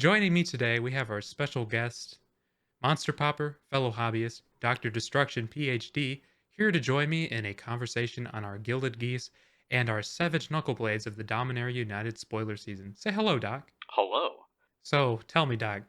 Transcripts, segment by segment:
Joining me today, we have our special guest, Monster Popper, fellow hobbyist, Dr. Destruction, Ph.D., here to join me in a conversation on our Gilded Geese and our Savage Knuckleblades of the Dominaria United spoiler season. Say hello, Doc. Hello. So, tell me, Doc,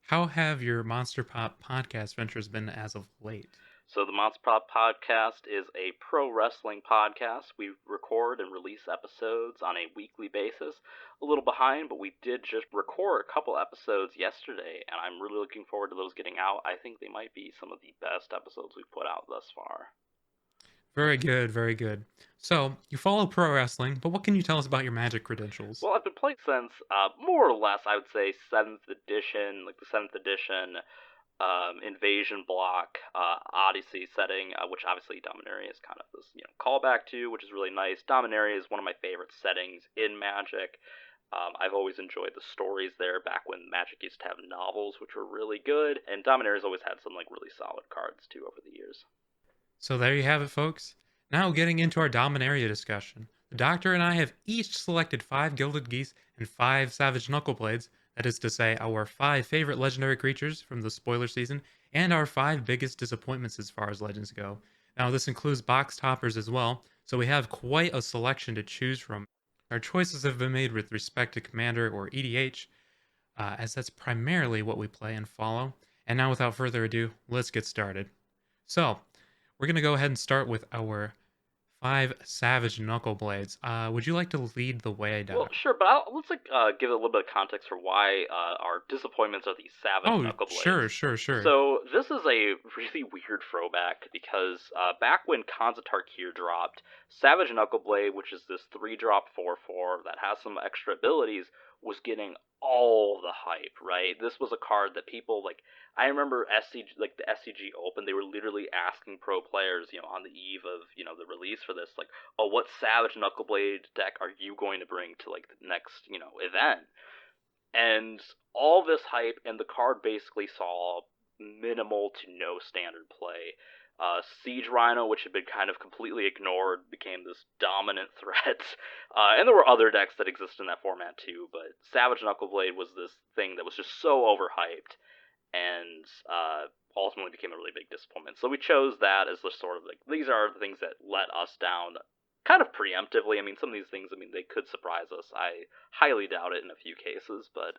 how have your Monster Pop podcast ventures been as of late? So the Monster Pop Podcast is a pro wrestling podcast. We record and release episodes on a weekly basis. A little behind, but we did just record a couple episodes yesterday, and I'm really looking forward to those getting out. I think they might be some of the best episodes we've put out thus far. Very good, very good. So, you follow pro wrestling, but what can you tell us about your magic credentials? Well, I've been playing since more or less, I would say, 7th edition, like the 7th edition invasion block Odyssey setting, which obviously Dominaria is kind of this callback to, which is really nice. Dominaria is one of my favorite settings in Magic. I've always enjoyed the stories there back when Magic used to have novels, which were really good, and Dominaria's always had some really solid cards too over the years. So there you have it, folks. Now getting into our Dominaria discussion. The Doctor and I have each selected 5 Gilded Geese and 5 Savage Knuckleblades, that is to say, our 5 favorite legendary creatures from the spoiler season, and our 5 biggest disappointments as far as legends go. Now this includes box toppers as well, so we have quite a selection to choose from. Our choices have been made with respect to Commander or EDH, as that's primarily what we play and follow. And now without further ado, let's get started. So, we're going to go ahead and start with our 5 Savage Knuckleblades. Would you like to lead the way, Well, Doc? sure, but let's give a little bit of context for why our disappointments are these Savage Oh, Knuckleblades. sure. So this is a really weird throwback because back when Khans of Tarkir dropped, Savage Knuckleblade, which is this 3-drop 4/4 that has some extra abilities, was getting all the hype, right? This was a card that people I remember the SCG Open, they were literally asking pro players, on the eve of, the release for this, like, oh, what Savage Knuckleblade deck are you going to bring to the next, event? And all this hype, and the card basically saw minimal to no standard play. Siege Rhino, which had been kind of completely ignored, became this dominant threat. And there were other decks that existed in that format too, but Savage Knuckleblade was this thing that was just so overhyped, and ultimately became a really big disappointment. So we chose that as the sort of these are the things that let us down kind of preemptively. I mean, some of these things, they could surprise us. I highly doubt it in a few cases, but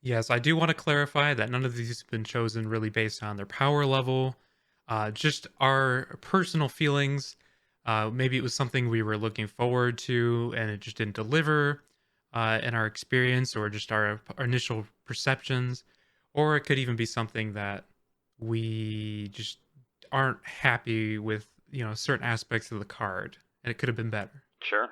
Yes, I do want to clarify that none of these have been chosen really based on their power level, just our personal feelings. Maybe it was something we were looking forward to and it just didn't deliver in our experience or just our initial perceptions. Or it could even be something that we just aren't happy with, certain aspects of the card, and it could have been better. sure.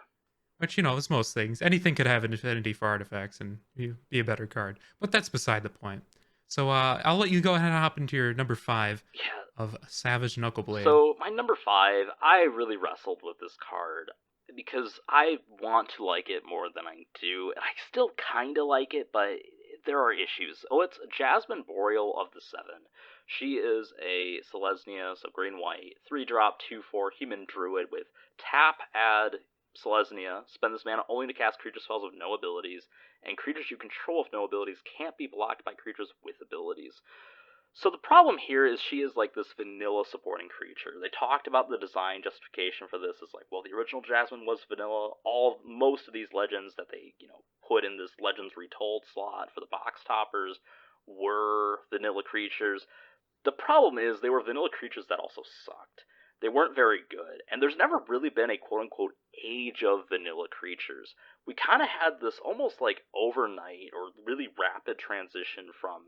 Which, is most things. Anything could have an affinity for artifacts and be a better card. But that's beside the point. So I'll let you go ahead and hop into your number 5 Yeah. of Savage Knuckleblade. So my number 5, I really wrestled with this card because I want to like it more than I do, and I still kind of like it, but there are issues. Oh, it's Jasmine Boreal of the Seven. She is a Selesnya, so green white, 3-drop 2/4 human druid with tap, add Selesnya, spend this mana only to cast creature spells with no abilities, and creatures you control with no abilities can't be blocked by creatures with abilities. So the problem here is she is like this vanilla supporting creature. They talked about the design justification for this is like, well, the original Jasmine was vanilla. Most of these legends that they, put in this Legends Retold slot for the box toppers were vanilla creatures. The problem is they were vanilla creatures that also sucked. They weren't very good, and there's never really been a quote unquote age of vanilla creatures. We kind of had this almost like overnight or really rapid transition from,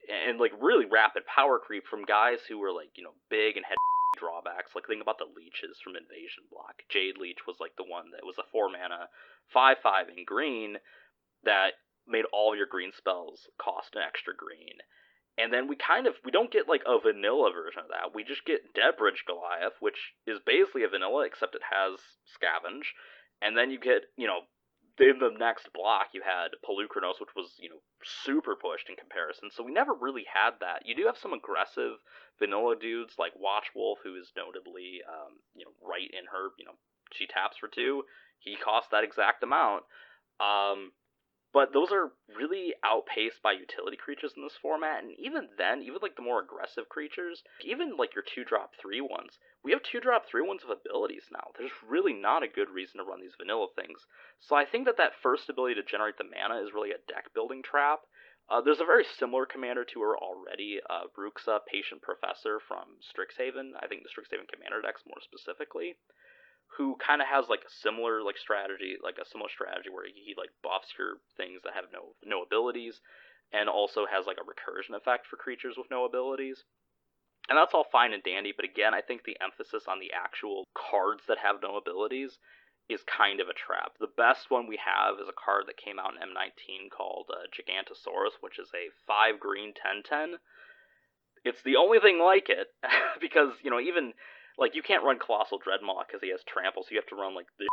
and like really rapid power creep from guys who were big and had drawbacks. Like think about the leeches from Invasion Block. Jade Leech was like the one that was a 4-mana 5/5 in green that made all your green spells cost an extra green. And then we don't get like a vanilla version of that. We just get Deadbridge Goliath, which is basically a vanilla except it has Scavenge. And then you get, in the next block you had Pelucranos, which was, super pushed in comparison. So we never really had that. You do have some aggressive vanilla dudes like Watchwolf, who is notably, right in her, she taps for 2. He costs that exact amount. Um, But those are really outpaced by utility creatures in this format, and even then, even like the more aggressive creatures, even like your 2-drop 3 ones, we have 2-drop 3 ones with abilities now. There's really not a good reason to run these vanilla things. So I think that that first ability to generate the mana is really a deck building trap. There's a very similar commander to her already, Bruxa, Patient Professor from Strixhaven. I think the Strixhaven commander decks more specifically, who kind of has like a similar like strategy, where he like buffs your things that have no abilities, and also has like a recursion effect for creatures with no abilities. And that's all fine and dandy, but again, I think the emphasis on the actual cards that have no abilities is kind of a trap. The best one we have is a card that came out in M19 called Gigantosaurus, which is a 5 green 10/10. It's the only thing like it, because, even, like, you can't run Colossal Dreadmaw because he has trample, so you have to run, like, the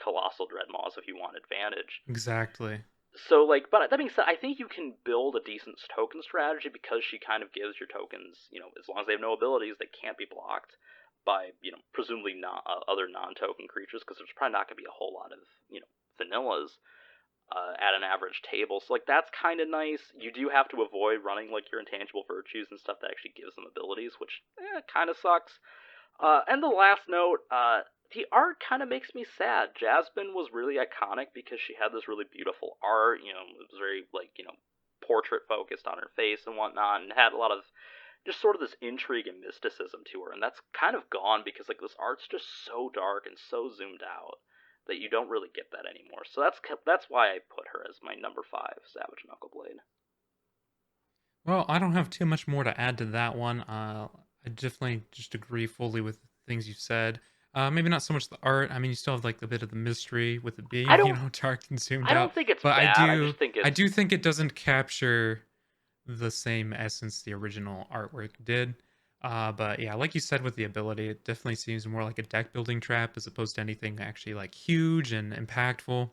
Colossal Dreadmaws if you want advantage. Exactly. So, like, but that being said, I think you can build a decent token strategy because she kind of gives your tokens, as long as they have no abilities, they can't be blocked by, presumably not other non-token creatures, because there's probably not going to be a whole lot of, vanillas at an average table. So, like, that's kind of nice. You do have to avoid running, like, your intangible virtues and stuff that actually gives them abilities, which kind of sucks. And the last note, the art kind of makes me sad. Jasmine was really iconic because she had this really beautiful art. It was very, like, portrait focused on her face and whatnot, and had a lot of just sort of this intrigue and mysticism to her. And that's kind of gone because, like, this art's just so dark and so zoomed out that you don't really get that anymore. So that's why I put her as my number 5 Savage Knuckleblade. Well, I don't have too much more to add to that one. I definitely just agree fully with the things you said. Maybe not so much the art. I mean, you still have like a bit of the mystery with it being, I don't dark and zoomed I out. don't think it's But I bad. I do, just think I it's do think it doesn't capture the same essence the original artwork did. But yeah, like you said with the ability, it definitely seems more like a deck building trap as opposed to anything actually like huge and impactful.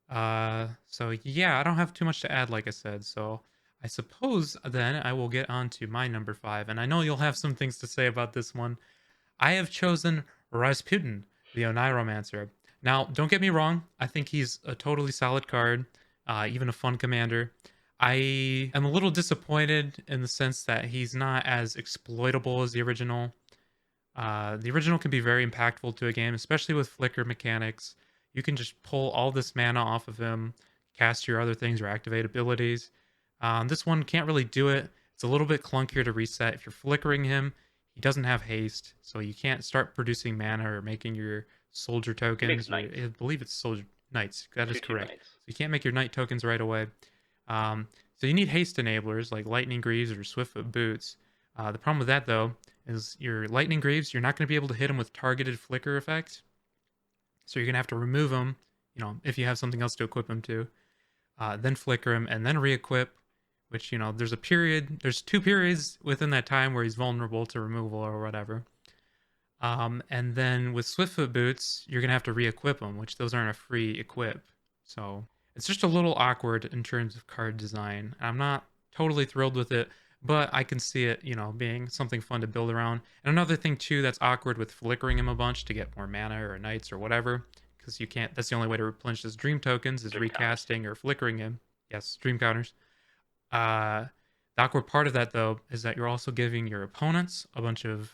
So yeah, I don't have too much to add, like I said. So I suppose then I will get on to my number 5, and I know you'll have some things to say about this one. I have chosen Rasputin, the Oniromancer. Now, don't get me wrong, I think he's a totally solid card, even a fun commander. I am a little disappointed in the sense that he's not as exploitable as the original. The original can be very impactful to a game, especially with flicker mechanics. You can just pull all this mana off of him, cast your other things or activate abilities. This one can't really do it. It's a little bit clunkier to reset. If you're flickering him, he doesn't have haste, so you can't start producing mana or making your soldier he makes tokens. Or knights. I believe it's soldier knights. That is 2/2 correct. knights. So you can't make your knight tokens right away. So you need haste enablers like lightning greaves or swiftfoot boots. The problem with that though is your lightning greaves. You're not going to be able to hit them with targeted flicker effects. So you're going to have to remove them. If you have something else to equip them to, then flicker him and then re-equip. Which there's a period. There's 2 periods within that time where he's vulnerable to removal or whatever. And then with Swiftfoot boots, you're gonna have to re-equip them, which those aren't a free equip. So it's just a little awkward in terms of card design. I'm not totally thrilled with it, but I can see it, being something fun to build around. And another thing too that's awkward with flickering him a bunch to get more mana or knights or whatever, because you can't. That's the only way to replenish his dream tokens is Dream recasting or flickering him. Yes, dream counters. The awkward part of that though is that you're also giving your opponents a bunch of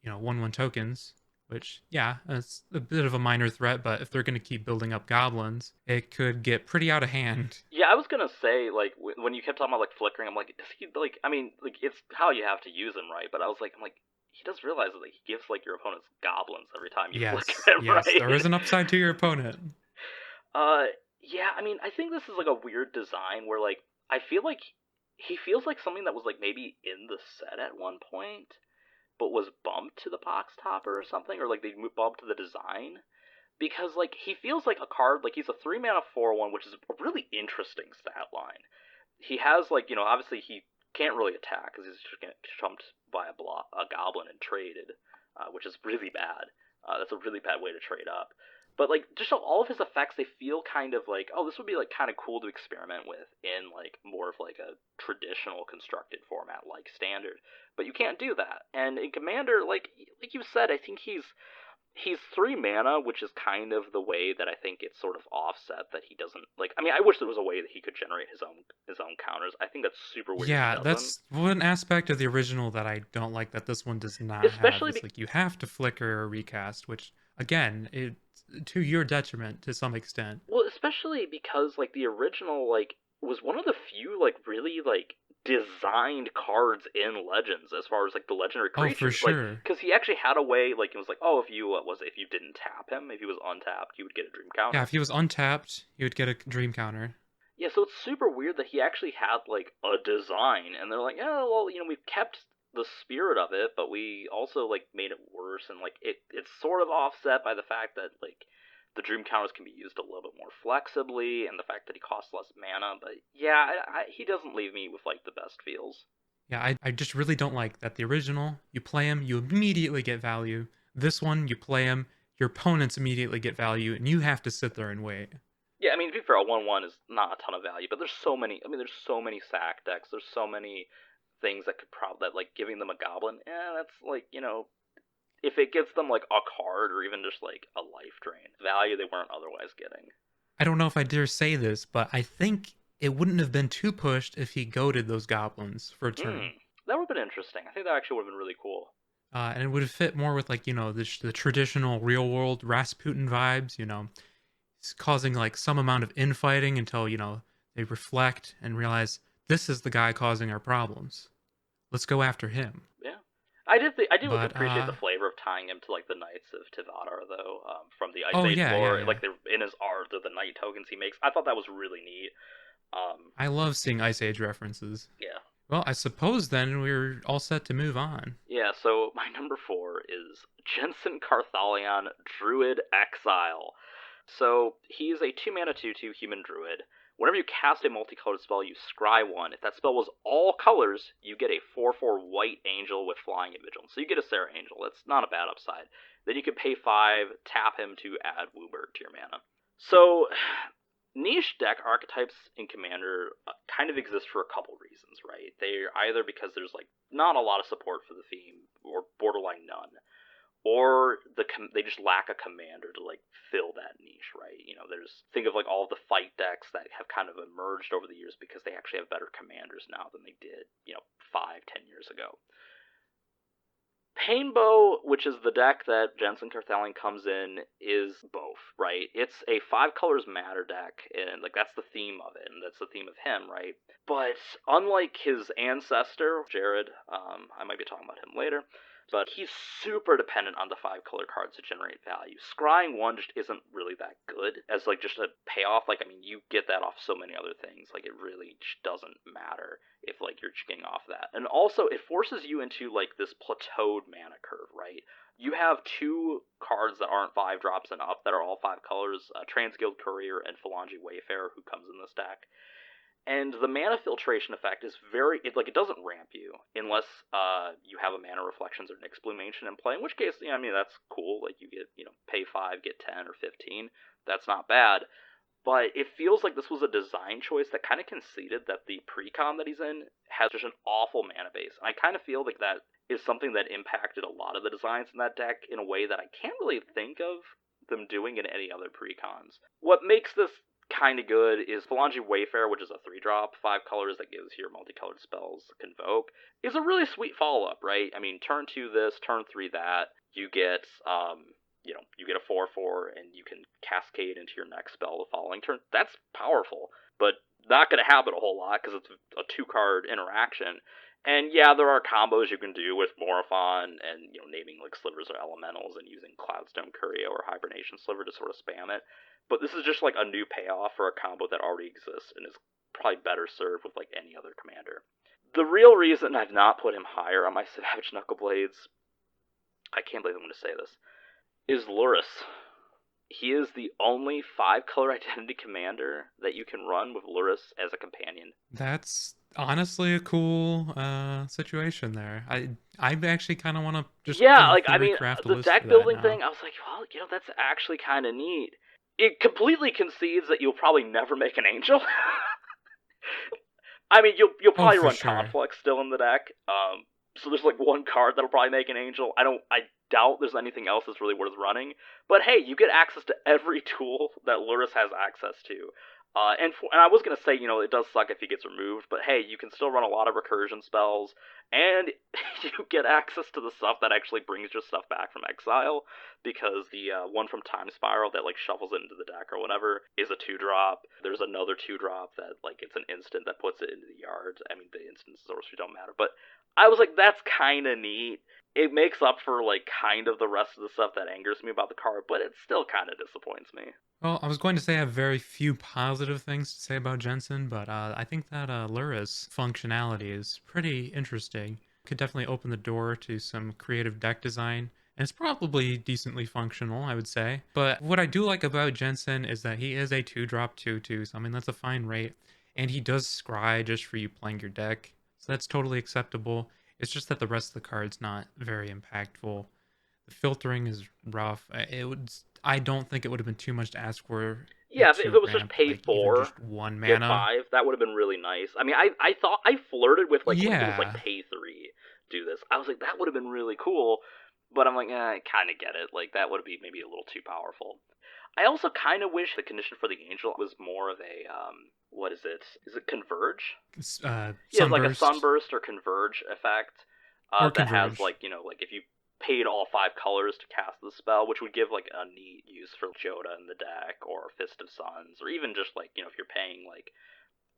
1/1 tokens, which yeah, it's a bit of a minor threat, but if they're going to keep building up goblins, it could get pretty out of hand. Yeah, I was gonna say, like, when you kept talking about, like, flickering, I'm like, does he, like, I mean, like, it's how you have to use him, right? But I'm like, he does realize that, like, he gives, like, your opponents goblins every time you flicker Yes, him, yes, there right? is an upside to your opponent. uh, yeah, I mean, I think this is, like, a weird design where, like, I feel like he feels like something that was, like, maybe in the set at one point, but was bumped to the box topper or something, or, like, they bumped to the design. Because, like, he feels like a card, like, he's a 3 mana 4/1, which is a really interesting stat line. He has, like, obviously he can't really attack because he's just getting chumped by a goblin and traded, which is really bad. That's a really bad way to trade up. But, like, just all of his effects, they feel kind of like, oh, this would be, like, kind of cool to experiment with in, like, more of, like, a traditional constructed format like Standard. But you can't do that. And in Commander, like you said, I think he's He's 3 mana, which is kind of the way that I think it's sort of offset that he doesn't like. I mean, I wish there was a way that he could generate his own counters. I think that's super weird. Yeah, He doesn't. that's one aspect of the original that I don't like that this one does not have. Especially It's like you have to flicker or recast, which again, it's to your detriment to some extent. well, especially because like the original like was one of the few like really like designed cards in Legends as far as like the legendary Oh, for creatures. Like, sure. because he actually had a way like it was like, oh, if you if you didn't tap him, if he was untapped, you would get a dream Yeah, counter. if he was untapped, you would get a dream counter. Yeah, so it's super weird that he actually had like a design, and they're like, oh well, we've kept the spirit of it, but we also like made it worse, and like it's sort of offset by the fact that like the dream counters can be used a little bit more flexibly, and the fact that he costs less mana. But yeah, he doesn't leave me with like the best feels. Yeah, I just really don't like that the original, you play him, you immediately get value. This one, you play him, your opponents immediately get value, and you have to sit there and wait. Yeah, I mean, to be fair, a 1/1 is not a ton of value, but there's so many. I mean, there's so many sack decks. There's so many things that could probably that like giving them a goblin. That's like if it gets them like a card or even just like a life drain value they weren't otherwise getting. I don't know if I dare say this, but I think it wouldn't have been too pushed if he goaded those goblins for a turn. That would have been interesting. I think that actually would have been really cool. And it would have fit more with like the traditional real world Rasputin vibes. It's causing like some amount of infighting until they reflect and realize this is the guy causing our problems. Let's go after him. Yeah, I did But appreciate the flavor of tying him to like the Knights of Tivadar though, from the Ice oh Age yeah, lore. yeah, yeah. Like they're in his art, they're the Knight tokens he makes. I thought that was really neat. I love seeing Ice Age references. Yeah. Well, I suppose then we're all set to move on. Yeah, so my number 4 is Jensen Carthalion, Druid Exile. So he's a 2-mana 2/2 human druid. Whenever you cast a multicolored spell, you scry 1. If that spell was all colors, you get a 4/4 white angel with flying and vigilance. So you get a Sarah Angel. That's not a bad upside. Then you can pay 5, tap him to add Wooburg to your mana. So niche deck archetypes in Commander kind of exist for a couple reasons, right? They're either because there's like not a lot of support for the theme, or borderline none, or they just lack a commander to like fill that niche, right? There's think of like all of the fight decks that have kind of emerged over the years because they actually have better commanders now than they did, 5-10 years ago. Painbow, which is the deck that Jensen Carthalion comes in, is both, right? It's a 5 colors matter deck, and like that's the theme of it, and that's the theme of him, right? But unlike his ancestor, Jared, I might be talking about him later, but he's super dependent on the 5 color cards to generate value. Scrying 1 just isn't really that good as like just a payoff. Like, I mean, you get that off so many other things. Like, it really just doesn't matter if like you're getting off that. And also, it forces you into like this plateaued mana curve, right? You have 2 cards that aren't 5 drops and up that are all 5 colors: Transguild Courier and Phalange Wayfarer, who comes in this deck. And the mana filtration effect is it doesn't ramp you unless you have a Mana Reflections or an Explanation in play, in which case, I mean, that's cool. Like, you get, pay 5, get 10 or 15. That's not bad. But it feels like this was a design choice that kind of conceded that the precon that he's in has just an awful mana base. And I kind of feel like that is something that impacted a lot of the designs in that deck in a way that I can't really think of them doing in any other precons. What makes this kind of good is Phalange Wayfarer, which is a 3-drop, 5 colors that gives your multicolored spells Convoke, is a really sweet follow-up, right? I mean, turn 2 this, turn 3 that, you get, you get a 4/4, and you can cascade into your next spell the following turn. That's powerful, but not going to happen a whole lot, because it's a 2-card interaction. And yeah, there are combos you can do with Morophon and, naming like slivers or elementals and using Cloudstone Courier or Hibernation Sliver to sort of spam it. But this is just like a new payoff for a combo that already exists and is probably better served with like any other commander. The real reason I've not put him higher on my Savage Knuckleblades, I can't believe I'm going to say this, is Lurrus. He is the only 5-color identity commander that you can run with Lurrus as a companion. That's honestly a cool situation there. I actually kind of want to just the deck building thing, I was like, well, that's actually kind of neat. It completely concedes that you'll probably never make an angel. I mean, you'll probably run sure. Conflict still in the deck, So there's like one card that'll probably make an angel. I doubt there's anything else that's really worth running. But hey, you get access to every tool that Luris has access to. And I was gonna say, it does suck if he gets removed, but hey, you can still run a lot of recursion spells, and you get access to the stuff that actually brings your stuff back from exile, because the one from Time Spiral that like shuffles it into the deck or whatever is a 2-drop. There's another 2-drop that like it's an instant that puts it into the yard. I mean, the instances obviously don't matter, but I was like, that's kind of neat. It makes up for like kind of the rest of the stuff that angers me about the card, but it still kind of disappoints me. Well, I was going to say I have very few positive things to say about Jensen, but I think that Lura's functionality is pretty interesting. Could definitely open the door to some creative deck design, and it's probably decently functional, I would say. But what I do like about Jensen is that he is a 2-drop 2/2, so I mean that's a fine rate, and he does scry just for you playing your deck, so that's totally acceptable. It's just that the rest of the card's not very impactful. The filtering is rough. I don't think it would have been too much to ask for Yeah, if to it was just ramp pay like even 4, just one get mana. 5, that would have been really nice. I mean, I thought I flirted with like when it was like Yeah, pay 3, do this. I was like, that would have been really cool, but I'm like, I kind of get it. Like that would be maybe a little too powerful. I also kind of wish the condition for the angel was more of a what is it? Is it converge? Yeah, it's like a sunburst sunburst or converge effect or that has converge. like like if you paid all 5 colors to cast the spell, which would give like a neat use for Joda in the deck or Fist of Suns, or even just like if you're paying like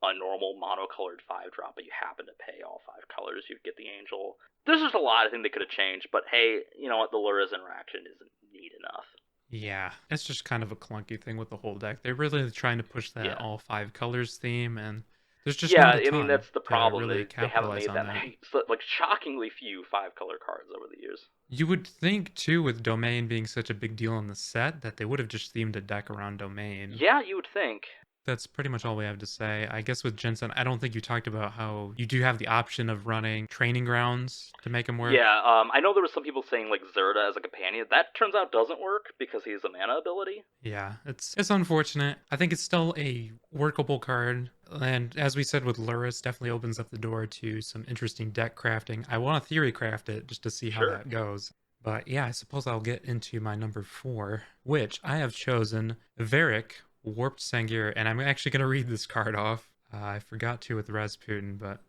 a normal monocolored 5-drop, but you happen to pay all 5 colors, you'd get the angel. There's just a lot of things they could have changed, but hey, you know what? The Lura's interaction isn't neat enough. Yeah, it's just kind of a clunky thing with the whole deck. They're really trying to push that Yeah. all 5 colors theme, and there's just Yeah, not a I mean ton that's the to problem. really They haven't capitalize made on that that. many, like shockingly few 5-color cards over the years. You would think too, with Domain being such a big deal in the set, that they would have just themed a deck around Domain. Yeah, you would think. That's pretty much all we have to say. I guess with Jensen, I don't think you talked about how you do have the option of running training grounds to make them work. Yeah, I know there was some people saying like Zerda as a companion. That turns out doesn't work because he's a mana ability. Yeah, it's unfortunate. I think it's still a workable card, and as we said with Luris, definitely opens up the door to some interesting deck crafting. I want to theory craft it just to see how Sure. that goes. But yeah, I suppose I'll get into my number 4, which I have chosen Varric Warped Sangir, and I'm actually going to read this card off. I forgot to with Rasputin, but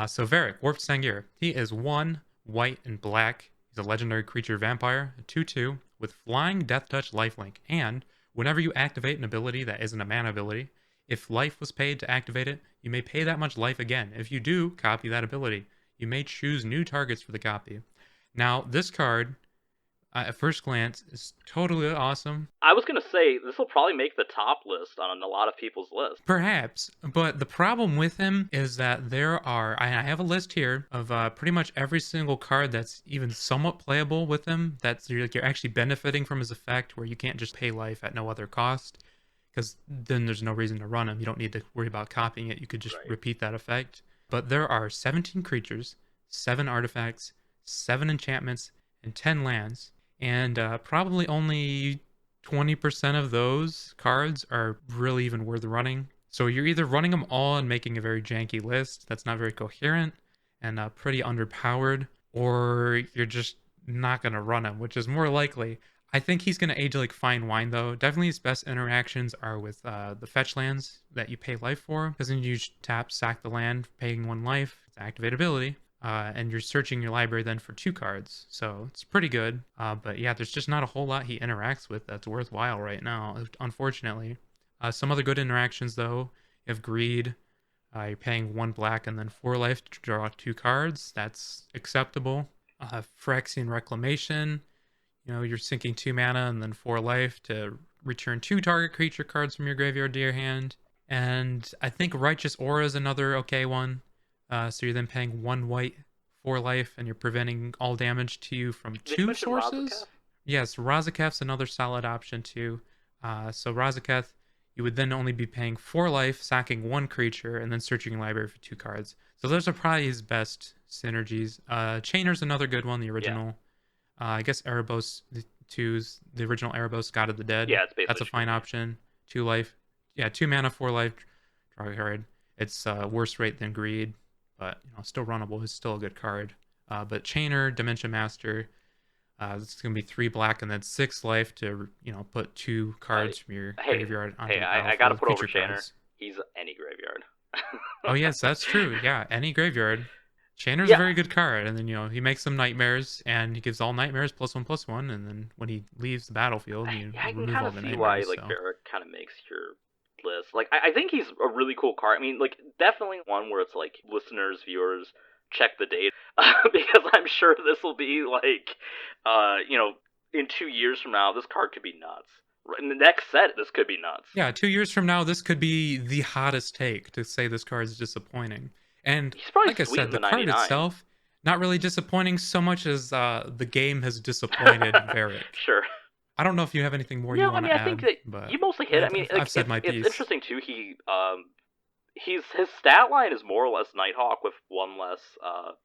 so Varric Warped Sangir. He is 1 white and black. He's a legendary creature vampire, a 2/2 with flying Death Touch lifelink, and whenever you activate an ability that isn't a mana ability, if life was paid to activate it, you may pay that much life again. If you do, copy that ability. You may choose new targets for the copy. Now, this card, at first glance, is totally awesome. I was gonna say this will probably make the top list on a lot of people's list. Perhaps, but the problem with him is that there are, I have a list here of pretty much every single card that's even somewhat playable with him, that's you're actually benefiting from his effect, where you can't just pay life at no other cost, because then there's no reason to run him. You don't need to worry about copying it. You could just Right. repeat that effect. But there are 17 creatures, 7 artifacts, 7 enchantments, and 10 lands. And probably only 20% of those cards are really even worth running. So you're either running them all and making a very janky list that's not very coherent and pretty underpowered, or you're just not going to run him, which is more likely. I think he's going to age like fine wine, though. Definitely his best interactions are with the fetch lands that you pay life for, because then you just tap, sack the land, paying 1 life, it's activate ability. And you're searching your library then for 2 cards, so it's pretty good. But yeah, there's just not a whole lot he interacts with that's worthwhile right now, unfortunately. Some other good interactions, though, you have Greed. You're paying 1 black and then 4 life to draw 2 cards. That's acceptable. Phyrexian Reclamation. You're sinking 2 mana and then 4 life to return 2 target creature cards from your graveyard to your hand. And I think Righteous Aura is another okay one. So you're then paying 1 white, 4 life, and you're preventing all damage to you from Did you 2 mention sources. Razaketh? Yes, Razaketh's another solid option too. So Razaketh, you would then only be paying 4 life, sacking 1 creature, and then searching your library for 2 cards. So those are probably his best synergies. Chainer's another good one, the original. Yeah. I guess Erebos, the original Erebos, God of the Dead. Yeah, it's That's a basically fine option. 2 life. Yeah, 2 mana, 4 life, draw a card. It's worse rate than Greed, but still runnable. It's still a good card. But Chainer, Dimension Master, this is going to be 3 black and then 6 life to, put 2 Uh, cards from your hey, graveyard onto hey, the I gotta battlefield, put over creature Shanner. cards. He's any graveyard. Oh, yes, that's true. Yeah, any graveyard. Chainer's a Yeah, very good card, and then, he makes some nightmares, and he gives all nightmares +1/+1, and then when he leaves the battlefield, you I can remove kind all of the see why nightmares, like so. Barrack kind of makes your list. Like I think he's a really cool card. I mean, like definitely one where it's like listeners, viewers, check the date because I'm sure this will be like, in 2 years from now, this card could be nuts. In the next set, this could be nuts. Yeah, 2 years from now, this could be the hottest take to say this card is disappointing. And He's probably like I sweet said, in the the card 99. itself, not really disappointing so much as the game has disappointed Varric. Sure. I don't know if you have anything more you No, I want mean to I think add, that but you mostly hit it. I mean, I've like said my it's piece. interesting too. His stat line is more or less Nighthawk with one less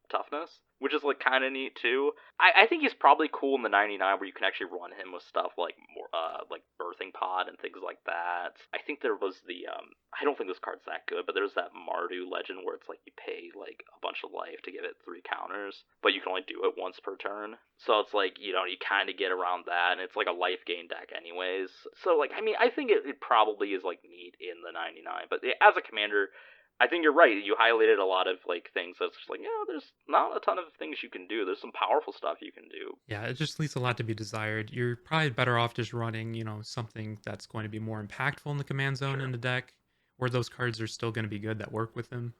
toughness, which is like kind of neat too. I think he's probably cool in the 99 where you can actually run him with stuff like more like birthing pod and things like that. I think there was the I don't think this card's that good, but there's that Mardu legend where it's like you pay like a bunch of life to give it 3 counters, but you can only do it once per turn. So it's like you kind of get around that, and it's like a life gain deck anyways. So like I mean I think it probably is like neat in the 99, but as a commander, I think you're right. You highlighted a lot of like things that's just like, there's not a ton of things you can do. There's some powerful stuff you can do. Yeah, it just leaves a lot to be desired. You're probably better off just running, something that's going to be more impactful in the command zone Sure. in the deck, where those cards are still going to be good that work with him.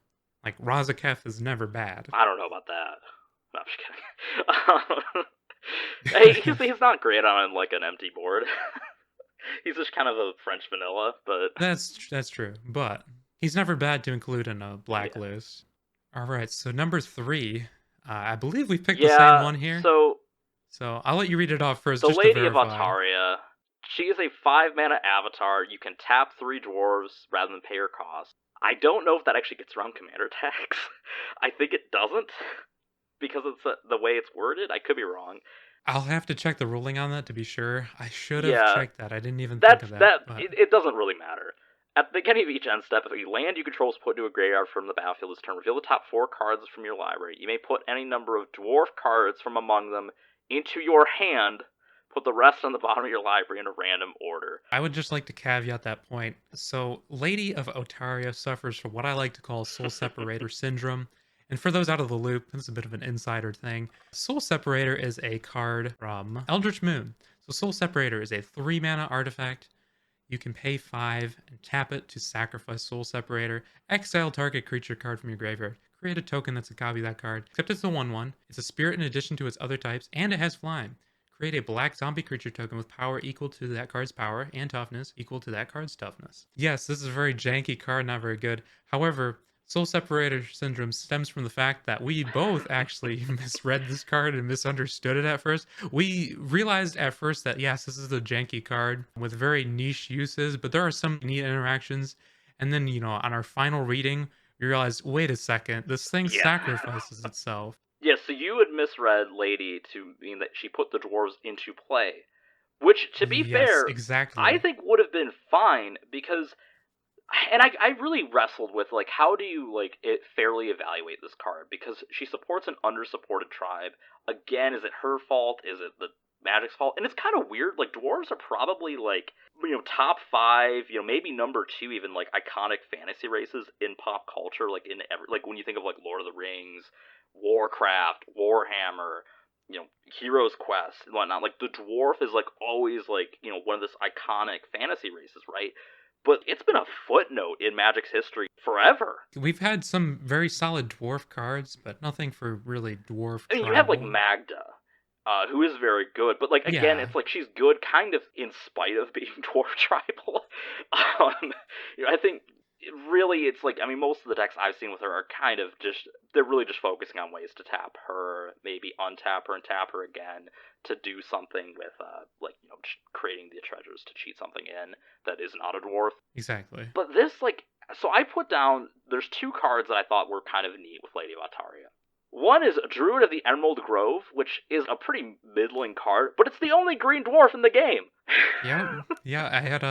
Like Razaketh is never bad. I don't know about that. No, I'm just kidding. He's not great on like an empty board. He's just kind of a French vanilla, but That's true, but he's never bad to include in a yeah. blacklist. All right, so number 3, I believe we picked the same Yeah, one here. so So I'll let you read it off first the just to Lady of verify. Altaria, she is a 5 mana avatar. You can tap 3 dwarves rather than pay her cost. I don't know if that actually gets around commander tax. I think it doesn't because it's the way it's worded. I could be wrong. I'll have to check the ruling on that to be sure. I should have Yeah, checked that. I didn't even think of that, but it doesn't really matter. At the beginning of each end step, if a land you control is put into a graveyard from the battlefield this turn, reveal the top 4 cards from your library. You may put any number of dwarf cards from among them into your hand. Put the rest on the bottom of your library in a random order. I would just like to caveat that point. So, Lady of Otaria suffers from what I like to call Soul Separator syndrome. And for those out of the loop, this is a bit of an insider thing. Soul Separator is a card from Eldritch Moon. So, Soul Separator is a 3 mana artifact. You can pay 5 and tap it to sacrifice Soul Separator. Exile target creature card from your graveyard. Create a token that's a copy of that card. Except it's a 1/1. It's a spirit in addition to its other types, and it has flying. Create a black zombie creature token with power equal to that card's power and toughness equal to that card's toughness. Yes, this is a very janky card, not very good. However, Soul Separator Syndrome stems from the fact that we both actually misread this card and misunderstood it at first. We realized at first that, yes, this is a janky card with very niche uses, but there are some neat interactions. And then, on our final reading, we realized, wait a second, this thing Yeah. sacrifices itself. Yeah, so you had misread Lady to mean that she put the dwarves into play. Which, to be Yes, fair, exactly. I think would have been fine because... And I really wrestled with, like, how do you, like, fairly evaluate this card? Because she supports an under-supported tribe. Again, is it her fault? Is it the Magic's fault? And it's kind of weird. Like, dwarves are probably, like, top 5, maybe number 2 even, like, iconic fantasy races in pop culture. Like, like when you think of, like, Lord of the Rings, Warcraft, Warhammer, Heroes Quest and whatnot. Like, the dwarf is, like, always, like, one of this iconic fantasy races, right? But it's been a footnote in Magic's history forever. We've had some very solid dwarf cards, but nothing for really dwarf I mean, you have, like, tribal. Magda, who is very good, but, like, again, Yeah, it's like she's good kind of in spite of being dwarf tribal. I think really it's like, I mean, most of the decks I've seen with her are kind of just, they're really just focusing on ways to tap her, maybe untap her and tap her again to do something with, like, just creating the treasures to cheat something in that is not a dwarf. exactly. But this, like, so I put down, there's 2 cards that I thought were kind of neat with Lady of Altaria. One is Druid of the Emerald Grove, which is a pretty middling card, but it's the only green dwarf in the game. Yeah, I had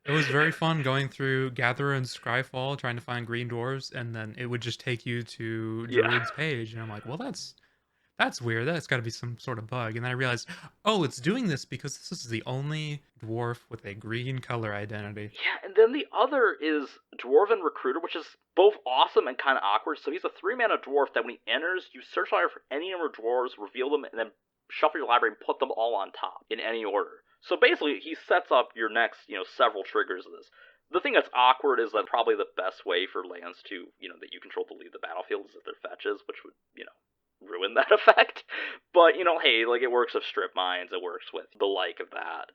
it was very fun going through Gatherer and Scryfall trying to find green dwarves, and then it would just take you to Yeah. Druid's page, and I'm like, well, that's That's weird. That's got to be some sort of bug. And then I realized, oh, it's doing this because this is the only dwarf with a green color identity. Yeah, and then the other is Dwarven Recruiter, which is both awesome and kind of awkward. So he's a 3-mana dwarf that when he enters, you search library for any number of dwarves, reveal them, and then shuffle your library and put them all on top in any order. So basically, he sets up your next, several triggers of this. The thing that's awkward is that probably the best way for lands to, that you control to leave the battlefield is if they're fetches, which would, ruin that effect. But, hey, like, it works with strip mines, it works with the like of that.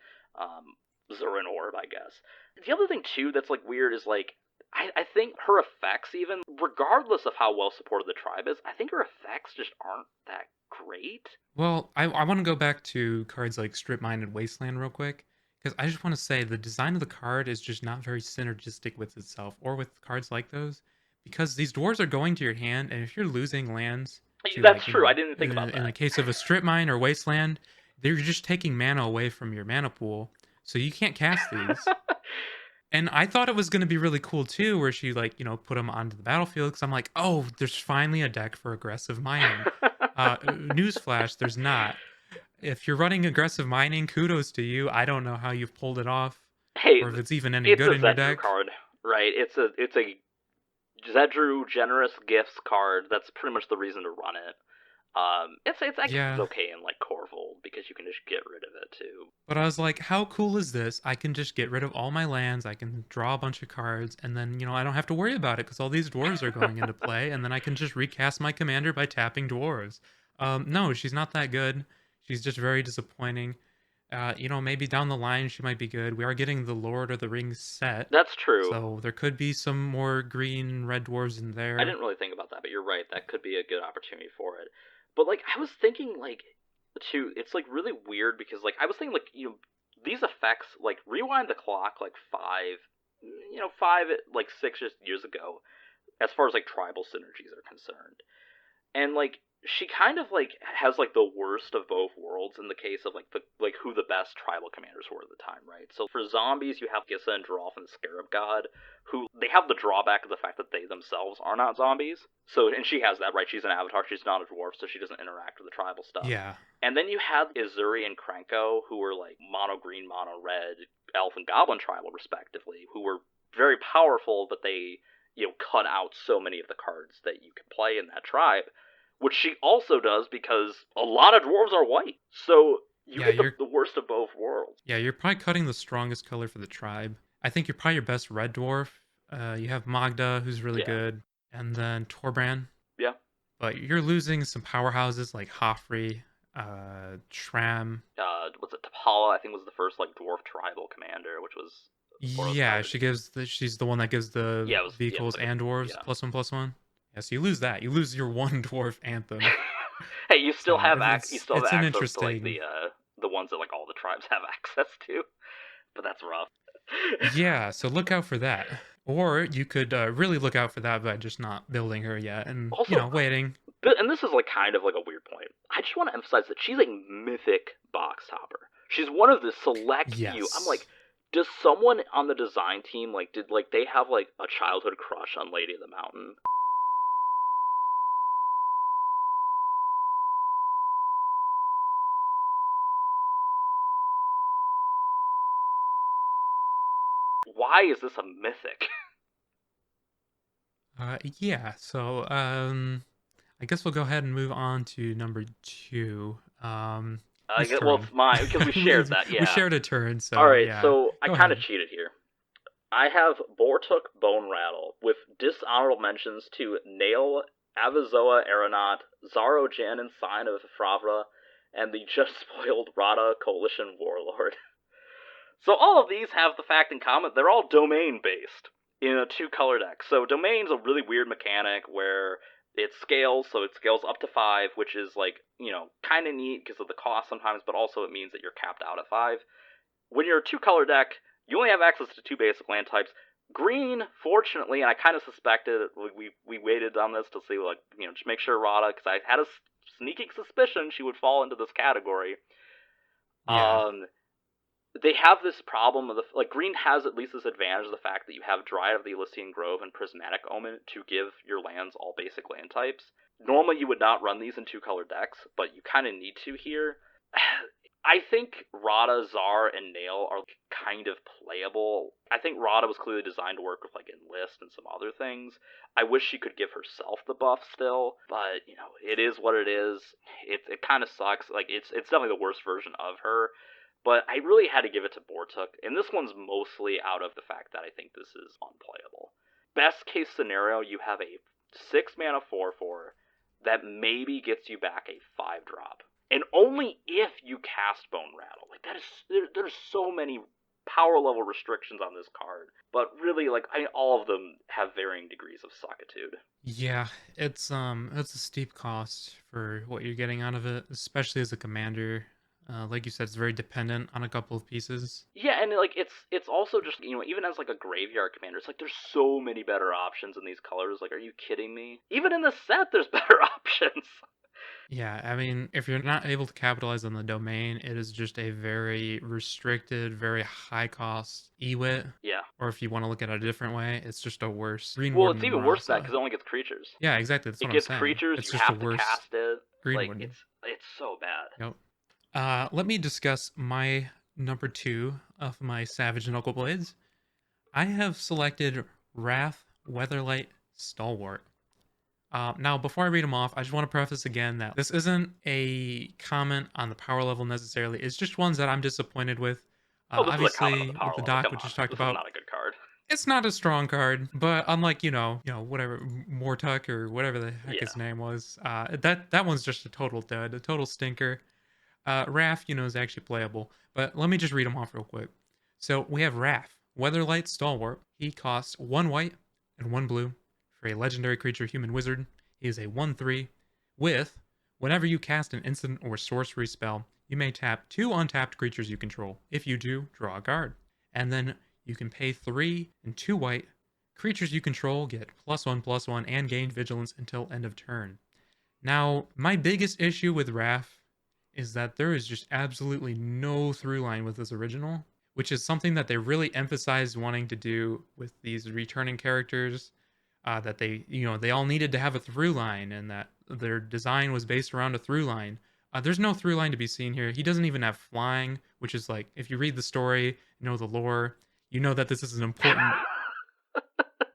Zurin Orb, I guess. The other thing, too, that's, like, weird is, like, I think her effects, even, regardless of how well supported the tribe is, I think her effects just aren't that great. Well, I want to go back to cards like Strip Mine and Wasteland real quick, because I just want to say the design of the card is just not very synergistic with itself or with cards like those, because these dwarves are going to your hand, and if you're losing lands to, That's like, true, I didn't think about that. In the case of a Strip Mine or Wasteland, they're just taking mana away from your mana pool, so you can't cast these. And I thought it was going to be really cool too, where she, like, put them onto the battlefield, because I'm like, oh, there's finally a deck for aggressive mining. Newsflash, there's not. If you're running aggressive mining, kudos to you. I don't know how you've pulled it off, hey, or if it's even any good in your deck. Card, right? It's a Zedru Generous Gifts card. That's pretty much the reason to run it. It's okay in, like, Corvold, because you can just get rid of it too. But I was like, how cool is this? I can just get rid of all my lands, I can draw a bunch of cards, and then, I don't have to worry about it because all these dwarves are going into play, and then I can just recast my commander by tapping dwarves. No, she's not that good. She's just very disappointing. Maybe down the line she might be good. We are getting the Lord of the Rings set. That's true. So there could be some more green red dwarves in there. I didn't really think about that, but you're right. That could be a good opportunity for it. But, like, I was thinking, like, too, it's, like, really weird because, like, I was thinking, like, these effects, like, rewind the clock, like, 6 years ago, as far as, like, tribal synergies are concerned. And, like, she kind of, like, has, like, the worst of both worlds in the case of, like, who the best tribal commanders were at the time, right? So for zombies, you have Gissa and Drolf and Scarab God, who, they have the drawback of the fact that they themselves are not zombies. So, and she has that, right? She's an avatar, she's not a dwarf, so she doesn't interact with the tribal stuff. Yeah. And then you have Izuri and Krenko, who were, like, mono green, mono red, elf and goblin tribal, respectively, who were very powerful, but they, cut out so many of the cards that you can play in that tribe. Which she also does because a lot of dwarves are white. So you get the worst of both worlds. Yeah, you're probably cutting the strongest color for the tribe. I think you're probably your best red dwarf. You have Magda, who's really good, and then Torbran. Yeah. But you're losing some powerhouses like Hoffrey, Shram. Was it Tapala? I think was the first, like, dwarf tribal commander, which was... Yeah, she's the one that gives the vehicles and dwarves +1/+1. Yeah, so you lose that. You lose your one dwarf anthem. Hey, you still have access to, like, the ones that, like, all the tribes have access to. But that's rough. Yeah, so look out for that. Or you could really look out for that by just not building her yet and, also, waiting. And this is, like, kind of like a weird point. I just want to emphasize that she's a mythic box topper. She's one of the select few. I'm like, does someone on the design team, like, did, like, they have, like, a childhood crush on Lady of the Mountain? Why is this a mythic? Yeah, so I guess we'll go ahead and move on to number 2. Well, it's mine, because we shared that, yeah. We shared a turn, so alright, yeah. So I kind of cheated here. I have Bortuk Bone Rattle, with dishonorable mentions to Nail, Avizoa Aeronaut, Zaro Jan and Sign of Fravra, and the just spoiled Rada Coalition Warlord. So all of these have the fact in common, they're all domain-based in a 2-color deck. So domain's a really weird mechanic where it scales, so it scales up to 5, which is, like, kind of neat because of the cost sometimes, but also it means that you're capped out at 5. When you're a 2-color deck, you only have access to 2 basic land types. Green, fortunately, and I kind of suspected, we waited on this to see, like, just make sure Rada, because I had a sneaking suspicion she would fall into this category. Yeah. They have this problem of green has at least this advantage of the fact that you have Dryad of the Elysian Grove and Prismatic Omen to give your lands all basic land types. Normally you would not run these in 2-color decks, but you kind of need to here. I think Rada, Zar, and Nail are kind of playable. I think Rada was clearly designed to work with like Enlist and some other things. I wish she could give herself the buff still, but it is what it is. It kind of sucks. Like it's definitely the worst version of her. But I really had to give it to Bortuk, and this one's mostly out of the fact that I think this is unplayable. Best case scenario, you have a 6-mana 4/4 that maybe gets you back a 5-drop. And only if you cast Bone Rattle. Like that is there's so many power level restrictions on this card. But really, like all of them have varying degrees of suckitude. Yeah, it's a steep cost for what you're getting out of it, especially as a commander. Like you said, it's very dependent on a couple of pieces. Yeah, and like it's also just even as like a graveyard commander, it's like there's so many better options in these colors. Like, are you kidding me? Even in the set, there's better options. Yeah, I mean, if you're not able to capitalize on the domain, it is just a very restricted, very high cost EWIT. Yeah. Or if you want to look at it a different way, it's just a worse Green Well, Warden it's even worse than that because it only gets creatures. Yeah, exactly. That's it what gets I'm saying. creatures. It's you just have a to worse cast it. Green Like Warden. it's so bad. Yep. Let me discuss my number 2 of my Savage Knuckle Blades. I have selected Wrath Weatherlight Stalwart. Now, before I read them off, I just want to preface again that this isn't a comment on the power level necessarily. It's just ones that I'm disappointed with. Obviously, with the doc, we just talked about, not a good card. It's not a strong card, but unlike whatever Mortuck or whatever the heck his name was, that one's just a total dud, a total stinker. Wrath, is actually playable, but let me just read them off real quick. So we have Wrath, Weatherlight Stalwart. He costs 1 white and 1 blue. For a legendary creature human wizard, he is a 1/3 with, whenever you cast an instant or sorcery spell, you may tap 2 untapped creatures you control. If you do, draw a card. And then you can pay 3 and 2 white. Creatures you control get +1/+1 and gain vigilance until end of turn. Now, my biggest issue with Wrath is that there is just absolutely no through line with this original, which is something that they really emphasized wanting to do with these returning characters. That they all needed to have a through line, and that their design was based around a through line. There's no through line to be seen here. He doesn't even have flying, which is like, if you read the story, the lore, that this is an important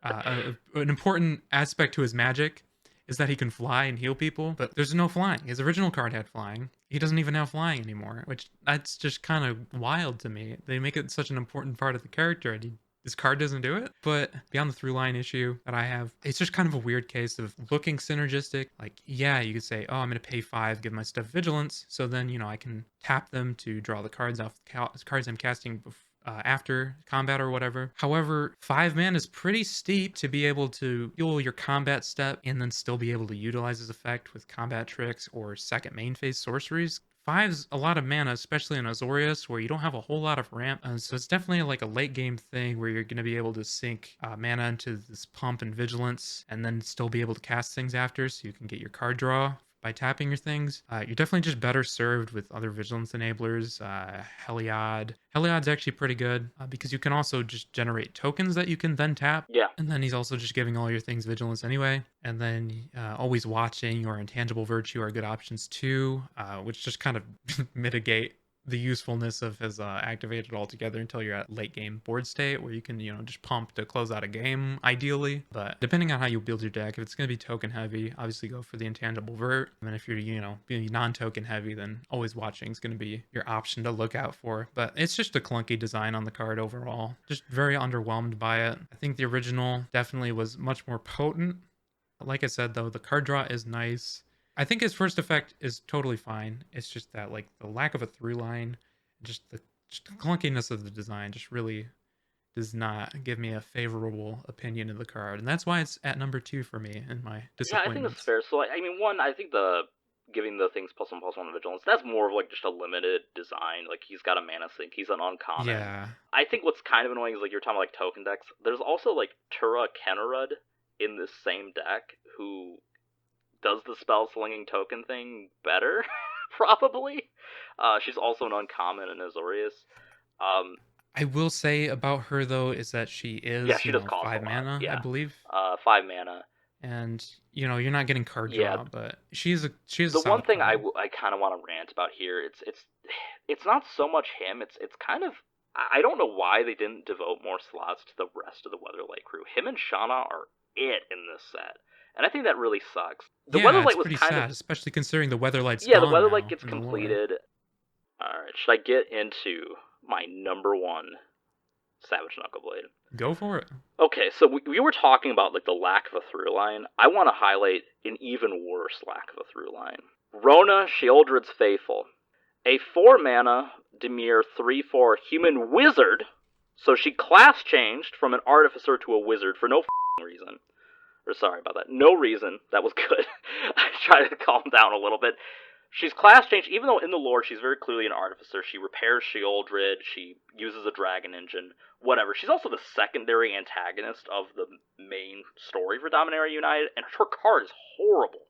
an important aspect to his magic is that he can fly and heal people, but there's no flying. His original card had flying. He doesn't even have flying anymore, which that's just kind of wild to me. They make it such an important part of the character, and this card doesn't do it. But beyond the through line issue that I have, it's just kind of a weird case of looking synergistic. Like, yeah, you could say, oh, I'm going to pay 5, give my stuff vigilance, so then I can tap them to draw the cards off the cards I'm casting after combat or whatever. However, 5 mana is pretty steep to be able to fuel your combat step and then still be able to utilize this effect with combat tricks or second main phase sorceries. 5's a lot of mana, especially in Azorius, where you don't have a whole lot of ramp. So it's definitely like a late game thing where you're going to be able to sink mana into this pump and vigilance and then still be able to cast things after, so you can get your card draw by tapping your things. You're definitely just better served with other vigilance enablers. Heliod's actually pretty good because you can also just generate tokens that you can then tap. Yeah. And then he's also just giving all your things vigilance anyway. And then always watching or intangible virtue are good options too, which just kind of mitigate the usefulness of his activated altogether until you're at late game board state where you can just pump to close out a game ideally. But depending on how you build your deck, if it's going to be token heavy, obviously go for the intangible vert. And then if you're being non-token heavy, then always watching is going to be your option to look out for. But it's just a clunky design on the card overall, just very underwhelmed by it. I think the original definitely was much more potent. Like I said though, the card draw is nice. I think his first effect is totally fine. It's just that the lack of a through line, just the clunkiness of the design just really does not give me a favorable opinion of the card. And that's why it's at number 2 for me in my disappointments. Yeah, I think that's fair. So I mean, one, I think the giving the things +1/+1 vigilance, that's more of just a limited design. He's got a mana sink, he's an uncommon. Yeah. I think what's kind of annoying is you're talking about token decks. There's also Tura Kennerud in this same deck who does the spell slinging token thing better, probably. She's also an uncommon in Azorius. I will say about her though is that she is she does cost 5 mana, yeah. I believe. 5 mana. and you're not getting card Yeah, draw, but she is a the one solid thing card. I kind of want to rant about here, it's not so much him. It's kind of I don't know why they didn't devote more slots to the rest of the Weatherlight crew. Him and Shauna are it in this set, and I think that really sucks. The Yeah, it's Weatherlight was pretty kind of sad, especially considering the Weatherlight's yeah. The gone Weatherlight now gets in the lore. completed. All right, should I get into my number one Savage Knuckleblade? Go for it. Okay, so we were talking about like the lack of a through line. I want to highlight an even worse lack of a through line. Rona Sheoldred's Faithful, a 4-mana Dimir 3/4 human wizard. So she class changed from an artificer to a wizard for no reason. Or sorry about that, no reason. That was good. I tried to calm down a little bit. She's class changed, even though in the lore she's very clearly an artificer. She repairs Sheoldred, she uses a dragon engine, whatever. She's also the secondary antagonist of the main story for Dominaria United, and her card is horrible.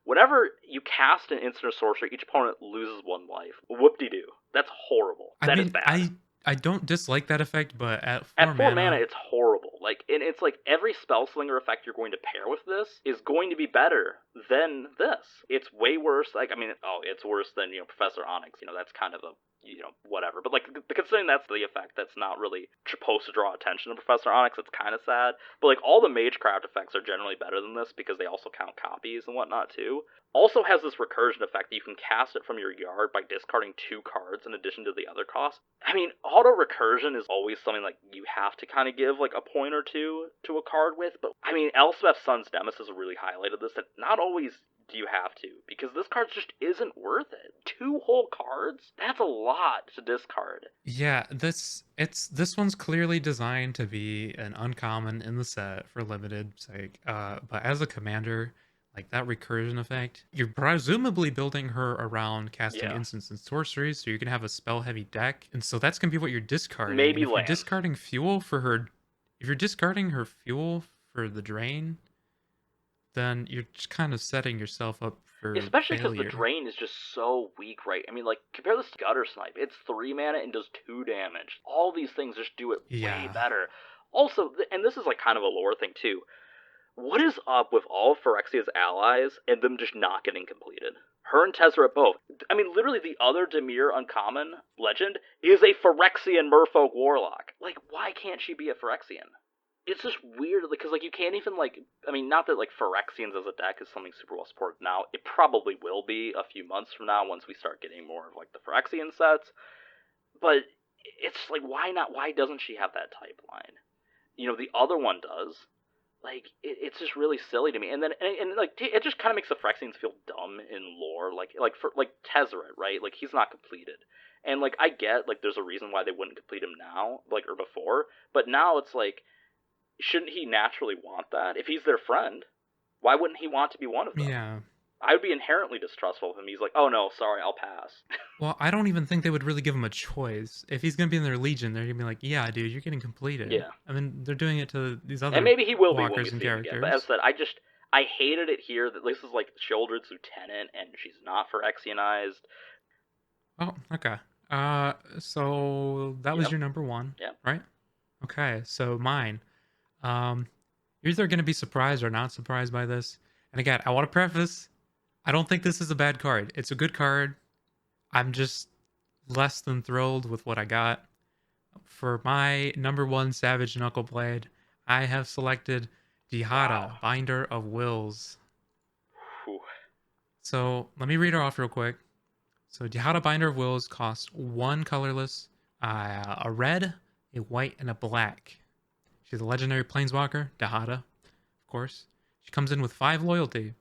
Whenever you cast an instant or sorcery, each opponent loses 1 life. Whoop-de-doo. That's horrible. I That is mean, bad. I don't dislike that effect, but at At 4 4 mana, mana, it's horrible. Like, and it's like every spellslinger effect you're going to pair with this is going to be better than this. It's way worse. Like, I mean, it's worse than Professor Onyx. That's kind of a whatever. But like, considering that's the effect that's not really supposed to draw attention to Professor Onyx, it's kind of sad. But like, all the Magecraft effects are generally better than this because they also count copies and whatnot too. Also has this recursion effect that you can cast it from your yard by discarding 2 cards in addition to the other cost. I mean, auto recursion is always something like you have to kind of give like a point or two to a card with, but I mean, Elspeth's Son's Nemesis really highlighted this, that not always do you have to, because this card just isn't worth it. 2 whole cards? That's a lot to discard. yeah, this one's clearly designed to be an uncommon in the set for limited sake. But as a commander, like that recursion effect, you're presumably building her around casting Yeah. instants and sorceries, so you're gonna have a spell heavy deck, and so that's gonna be what you're discarding. Maybe And if you're lands. discarding fuel for her, if you're discarding her fuel for the drain, then you're just kind of setting yourself up for Especially because the failure. drain is just so weak, right? I mean, like, compare this to Gutter Snipe. It's 3 mana and does 2 damage. All these things just do it way Yeah. better. Also, and this is like kind of a lore thing too, what is up with all of Phyrexia's allies and them just not getting completed? Her and Tezzeret both. I mean, literally the other Dimir uncommon legend is a Phyrexian Merfolk Warlock. Like, why can't she be a Phyrexian? It's just weird, because like you can't even like. I mean, not that like Phyrexians as a deck is something super well supported now. It probably will be a few months from now once we start getting more of like the Phyrexian sets. But it's like, why not? Why doesn't she have that type line? The other one does. Like, it's just really silly to me. And then and like it just kind of makes the Phyrexians feel dumb in lore. For Tezzeret, right? Like, he's not completed. And like, I get like there's a reason why they wouldn't complete him now, like, or before. But now it's like, shouldn't he naturally want that? If he's their friend, why wouldn't he want to be one of them? Yeah. I would be inherently distrustful of him. He's like, oh no, sorry, I'll pass. Well, I don't even think they would really give him a choice. If he's gonna be in their legion, they're gonna be like, "Yeah, dude, you're getting completed." Yeah. I mean, they're doing it to these other And maybe he will be when we walkers and see him characters. again. But as I said, I hated it here that this is like Sheoldred's lieutenant and she's not Phyrexianized. Oh, okay. So that was Yep. your number one, Yep. right? Okay, so mine. You're either gonna be surprised or not surprised by this. And again, I want to preface, I don't think this is a bad card. It's a good card. I'm just less than thrilled with what I got. For my number one Savage Knuckleblade, I have selected Dihada, Wow. Binder of Wills. Whew. So let me read her off real quick. So Dihada, Binder of Wills costs 1 colorless, a red, a white, and a black. She's a legendary planeswalker, Dihada, of course. She comes in with 5 loyalty.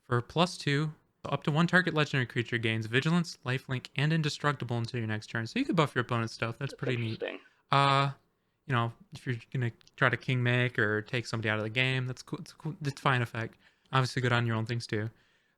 For +2, up to 1 target legendary creature gains vigilance, lifelink, and indestructible until your next turn. So you could buff your opponent's stuff. That's pretty neat. If you're gonna try to king make or take somebody out of the game, that's cool. It's cool. It's fine effect. Obviously good on your own things too.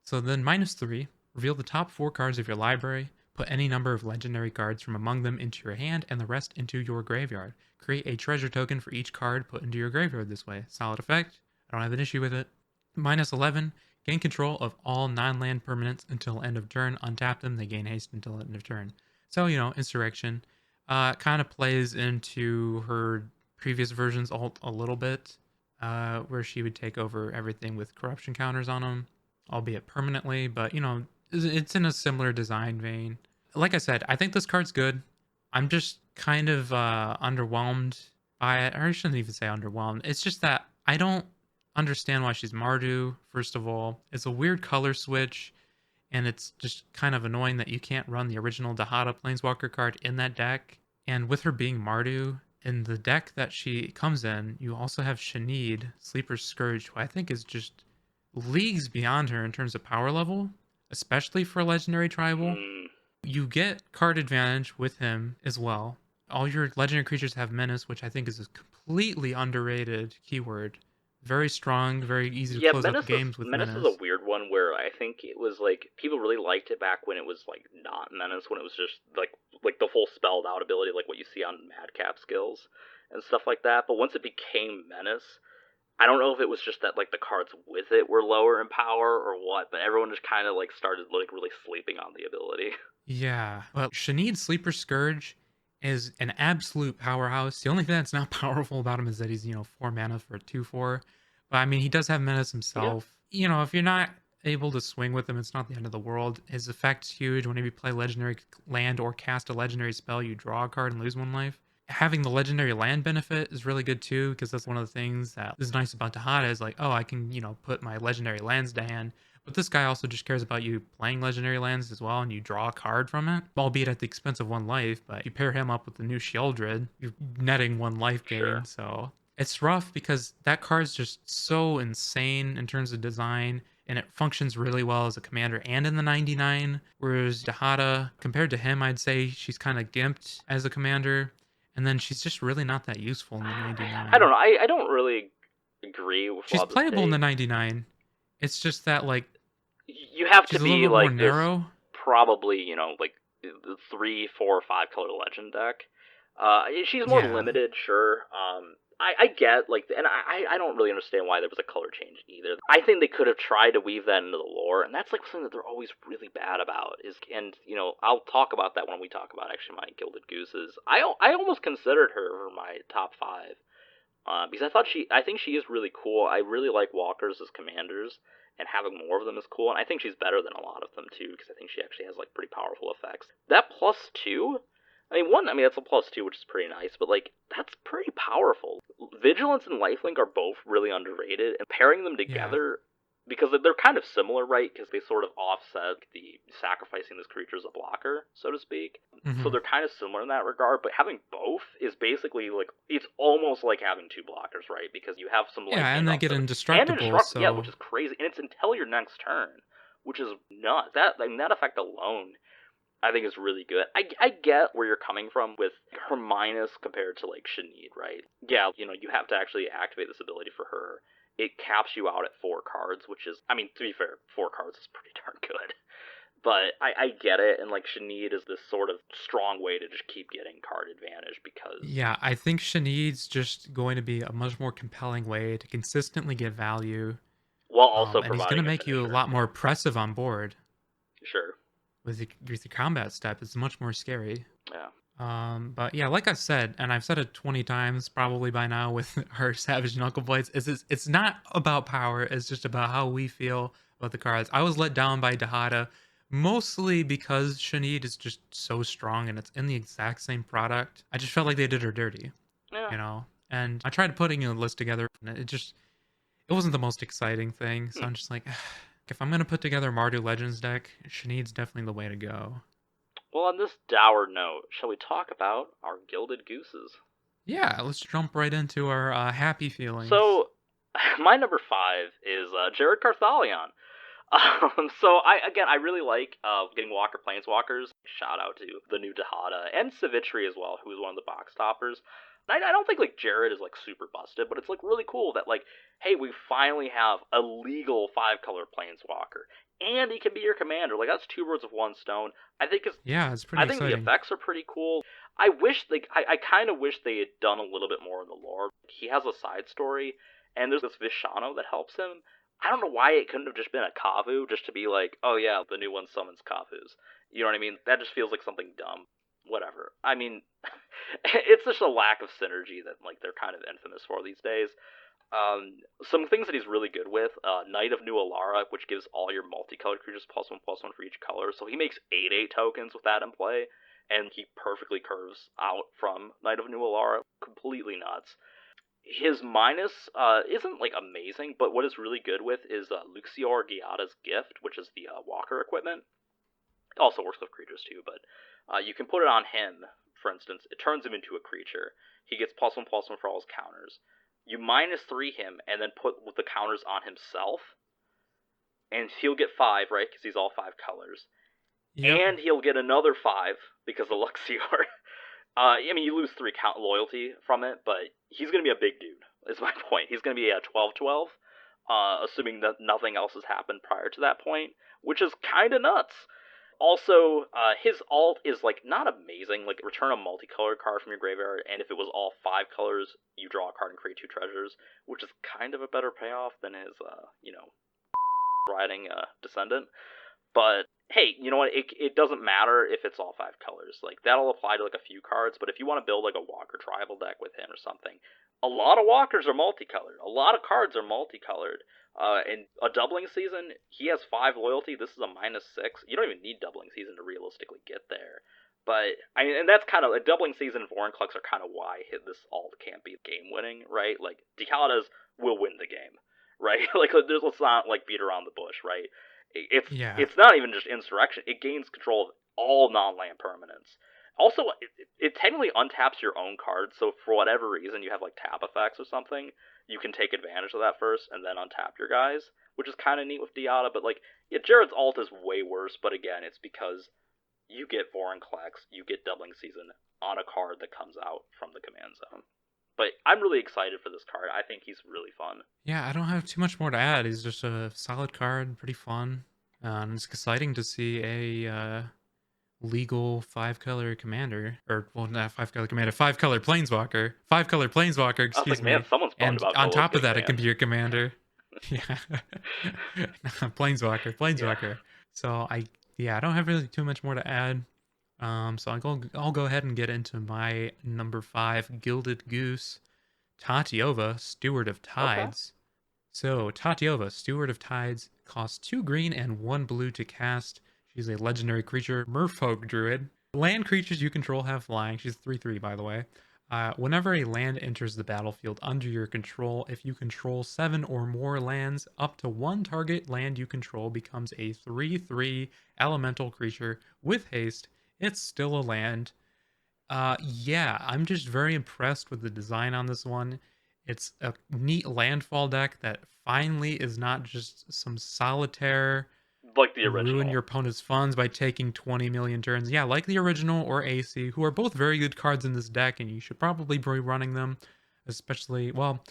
So then -3, reveal the top 4 cards of your library. Put any number of legendary cards from among them into your hand and the rest into your graveyard. Create a treasure token for each card put into your graveyard this way. Solid effect. I don't have an issue with it. -11, gain control of all non-land permanents until end of turn. Untap them, they gain haste until end of turn. So, Insurrection kind of plays into her previous versions a little bit. where she would take over everything with corruption counters on them, albeit permanently. But it's in a similar design vein. Like I said, I think this card's good. I'm just kind of underwhelmed by it. Or I shouldn't even say underwhelmed. It's just that I don't understand why she's Mardu. First of all, it's a weird color switch, and it's just kind of annoying that you can't run the original Dahada Planeswalker card in that deck. And with her being Mardu, in the deck that she comes in, you also have Shanid, Sleeper's Scourge, who I think is just leagues beyond her in terms of power level, especially for a legendary tribal. Mm. You get card advantage with him as well. All your legendary creatures have menace, which I think is a completely underrated keyword. Very strong, very easy to Yeah, close out games with Menace is a menace. weird one where I think it was like people really liked it back when it was like not Menace, when it was just like the full spelled out ability, like what you see on Madcap skills and stuff like that. But once it became Menace, I don't know if it was just that like the cards with it were lower in power or what, but everyone just kind of like started like really sleeping on the ability. Yeah. Well, Shanid Sleeper Scourge is an absolute powerhouse. The only thing that's not powerful about him is that he's, 4 mana for a 2/4. But I mean, he does have menace Yeah. himself. If you're not able to swing with him, it's not the end of the world. His effect's huge. Whenever you play legendary land or cast a legendary spell, you draw a card and lose 1 life. Having the legendary land benefit is really good too, because that's one of the things that is nice about Tahada is like, oh, I can, put my legendary lands to hand. But this guy also just cares about you playing legendary lands as well, and you draw a card from it, albeit at the expense of 1 life. But you pair him up with the new Sheoldred, you're netting 1 life gain. Sure. So it's rough because that card's just so insane in terms of design, and it functions really well as a commander and in the 99. Whereas Dahada, compared to him, I'd say she's kind of gimped as a commander, and then she's just really not that useful in the I don't 99. know. I don't really agree with a She's lot of the playable in the take. 99. It's just that like You have to she's a little be bit more like this, narrow. probably like the 3, 4, 5 color legend deck. She's more Yeah. limited, sure. I get like, and I don't really understand why there was a color change either. I think they could have tried to weave that into the lore, and that's like something that they're always really bad about. And I'll talk about that when we talk about actually my Gilded Gooses. I almost considered her for my top 5. Because I think she is really cool. I really like walkers as commanders, and having more of them is cool. And I think she's better than a lot of them too, because I think she actually has like pretty powerful effects. That +2, that's a +2, which is pretty nice, but like that's pretty powerful. Vigilance and Lifelink are both really underrated, and pairing them Yeah. together, because they're kind of similar, right? Because they sort of offset the sacrificing this creature as a blocker, so to speak. So Hmm. they're kind of similar in that regard, but having both is basically like it's almost like having 2 blockers, right? Because you have some life Yeah, gain and they get offset, and indestructible, indestructible, yeah, which so is crazy, and it's until your next turn, which is nuts. That effect alone, I think, is really good. I get where you're coming from with her minus compared to like Shanid, right? Yeah, you have to actually activate this ability for her. It caps you out at 4 cards, which is, to be fair, 4 cards is pretty darn good. But I get it, and like Shanid is this sort of strong way to just keep getting card advantage because, yeah, I think Shanid's just going to be a much more compelling way to consistently get value. while also And he's going to providing a make you a finisher. lot more oppressive on board Sure. with your combat step. It's much more scary. Yeah. But yeah, like I said, and I've said it 20 times probably by now with our Savage Knuckle Blades, it's not about power, it's just about how we feel about the cards. I was let down by Dahada mostly because Shanid is just so strong and it's in the exact same product. I just felt like they did her dirty, Yeah. you know? And I tried putting a list together and it wasn't the most exciting thing. So Hmm. I'm just like, if I'm gonna put together a Mardu Legends deck, Shanid's definitely the way to go. Well, on this dour note, shall we talk about our Gilded Gooses? Yeah, let's jump right into our happy feelings. So, my number 5 is Jared Carthalion. I really like getting Walker Planeswalkers. Shout out to the new Dahada and Savitri as well, who is one of the box toppers. I don't think like Jared is like super busted, but it's like really cool that like, hey, we finally have a legal 5-color Planeswalker, and he can be your commander. Like that's 2 birds with 1 stone. Yeah, it's pretty I think the exciting. effects are pretty cool. I wish I kind of wish they had done a little bit more in the lore. He has a side story, and there's this Vishano that helps him. I don't know why it couldn't have just been a Kavu, just to be like, oh yeah, the new one summons Kavus. You know what I mean? That just feels like something dumb. Whatever. It's just a lack of synergy that like they're kind of infamous for these days. Some things that he's really good with, Knight of New Alara, which gives all your multicolored creatures +1/+1 for each color. So he makes 8/8 tokens with that in play, and he perfectly curves out from Knight of New Alara. Completely nuts. His minus isn't like amazing, but what is really good with is Luxior Giada's Gift, which is the Walker equipment. It also works with creatures too, but you can put it on him, for instance. It turns him into a creature. He gets +1/+1 for all his counters. You -3 him, and then put the counters on himself, and he'll get 5, right? Because he's all 5 colors. Yep. And he'll get another 5 because of Luxior. I mean, you lose 3 loyalty from it, but he's going to be a big dude, is my point. He's going to be a 12/12, assuming that nothing else has happened prior to that point, which is kind of nuts. Also, his alt is, like, not amazing. Like, return a multicolored card from your graveyard, and if it was all 5 colors, you draw a card and create 2 treasures, which is kind of a better payoff than his, riding Descendant. But, hey, you know what? It doesn't matter if it's all 5 colors. Like, that'll apply to, like, a few cards, but if you want to build, like, a Walker tribal deck with him or something, a lot of Walkers are multicolored. A lot of cards are multicolored. In a doubling season, he has 5 loyalty. This is a -6. You don't even need doubling season to realistically get there. But, I mean, and that's kind of, a doubling season Vorinclex are kind of why this alt can't be game winning, right? Like, Diala's will win the game, right? Like, let's not, like, beat around the bush, right? It's not even just Insurrection. It gains control of all non-land permanents. Also, it technically untaps your own cards, so for whatever reason you have, like, tap effects or something, you can take advantage of that first and then untap your guys, which is kind of neat with Diada, but, like, yeah, Jared's alt is way worse, but again, it's because you get Vorinclex, you get Doubling Season on a card that comes out from the command zone. But I'm really excited for this card. I think he's really fun. Yeah, I don't have too much more to add. He's just a solid card, pretty fun. And it's exciting to see a legal 5-color commander, or well, not 5-color commander, 5-color planeswalker, 5-color planeswalker. Excuse me. Man, someone's and about on top of that, man. it can be your commander. Yeah, planeswalker. Yeah. So I don't have really too much more to add. So I'll go ahead and get into my number 5 Gilded Goose, Tatiova, Steward of Tides. Okay. So Tatiova, Steward of Tides, costs 2 green and 1 blue to cast. She's a legendary creature, Merfolk Druid. Land creatures you control have flying. She's 3/3, by the way. Whenever a land enters the battlefield under your control, if you control 7 or more lands, up to 1 target land you control becomes a 3/3 elemental creature with haste. It's still a land. Yeah, I'm just very impressed with the design on this one. It's a neat landfall deck that finally is not just some solitaire, like the original, ruin your opponent's funds by taking 20 million turns. Yeah, like the original or AC, who are both very good cards in this deck, and you should probably be running them. Especially, well,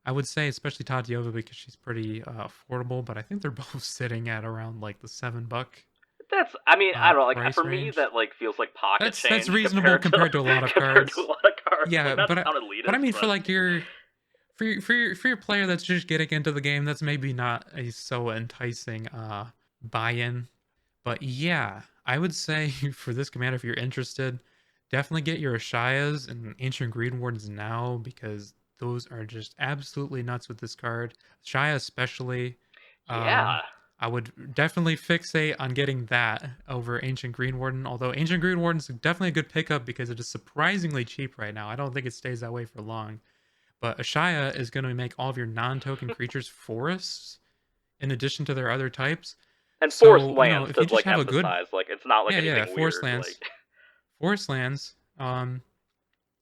I would say especially Tatiova because she's pretty affordable, but I think they're both sitting at around like the $7. That's, I mean, I don't know, like, for me, that, like, feels like pocket change. That's reasonable compared to a lot of cards. Yeah, like, but I mean, for like for your player that's just getting into the game, that's maybe not a so enticing buy-in. But yeah, I would say for this commander, if you're interested, definitely get your Ashayas and Ancient Green Wardens now, because those are just absolutely nuts with this card. Ashaya especially. Yeah. I would definitely fixate on getting that over Ancient Green Warden, although Ancient Green Warden is definitely a good pickup because it is surprisingly cheap right now. I don't think it stays that way for long. But Ashaya is going to make all of your non-token creatures forests in addition to their other types. And forest lands, if you just have a good, like, it's not like anything weird. Forest lands. Like... Forest lands.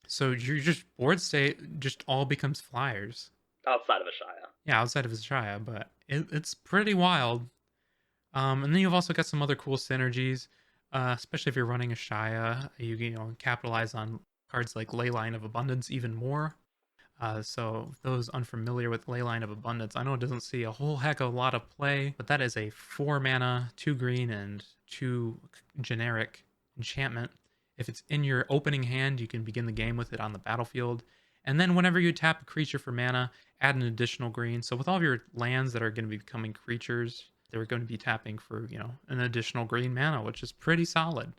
So your just board state just all becomes flyers. Outside of Ashaya. Yeah, outside of Ashaya, but it's pretty wild. And then you've also got some other cool synergies, especially if you're running Ashaya. You know, capitalize on cards like Leyline of Abundance even more. So those unfamiliar with Leyline of Abundance, I know it doesn't see a whole heck of a lot of play, but that is a 4 mana, 2 green, and 2 generic enchantment. If it's in your opening hand, you can begin the game with it on the battlefield. And then whenever you tap a creature for mana, add an additional green. So with all of your lands that are going to be becoming creatures, they're going to be tapping for, you know, an additional green mana, which is pretty solid.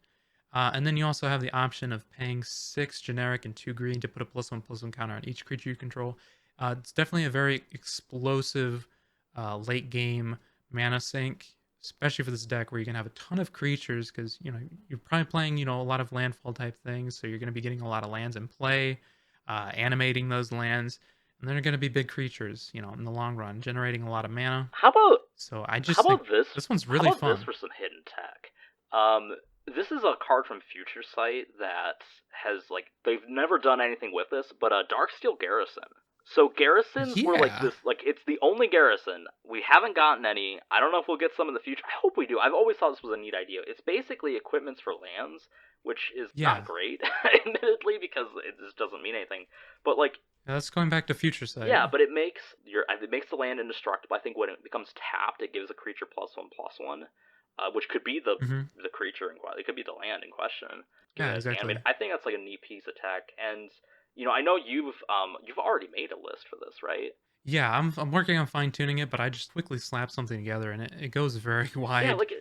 And then you also have the option of paying 6 generic and 2 green to put a +1/+1 counter on each creature you control. It's definitely a very explosive late game mana sink, especially for this deck where you're gonna have a ton of creatures because you're probably playing a lot of landfall type things, so you're gonna be getting a lot of lands in play, animating those lands, and they're gonna be big creatures, in the long run, generating a lot of mana. How about So I how just think about this? this one's How really about this fun. for some hidden tech? Um, this is a card from Future Sight that has like they've never done anything with this, but Darksteel Garrison. So garrisons were like Yeah, this, like it's the only garrison. We haven't gotten any. I don't know if we'll get some in the future. I hope we do. I've always thought this was a neat idea. It's basically equipments for lands, which is not yeah. great, admittedly, because it just doesn't mean anything. But like That's going back to Future Sight. yeah, but it makes the land indestructible. I think when it becomes tapped, it gives a creature +1/+1, which could be Hmm. the creature in question. It could be the land in question. Given Yeah, it's animated, exactly. I think that's like a neat piece of tech. And I know you've already made a list for this, right? Yeah, I'm working on fine tuning it, but I just quickly slap something together, and it goes very Yeah, wide, like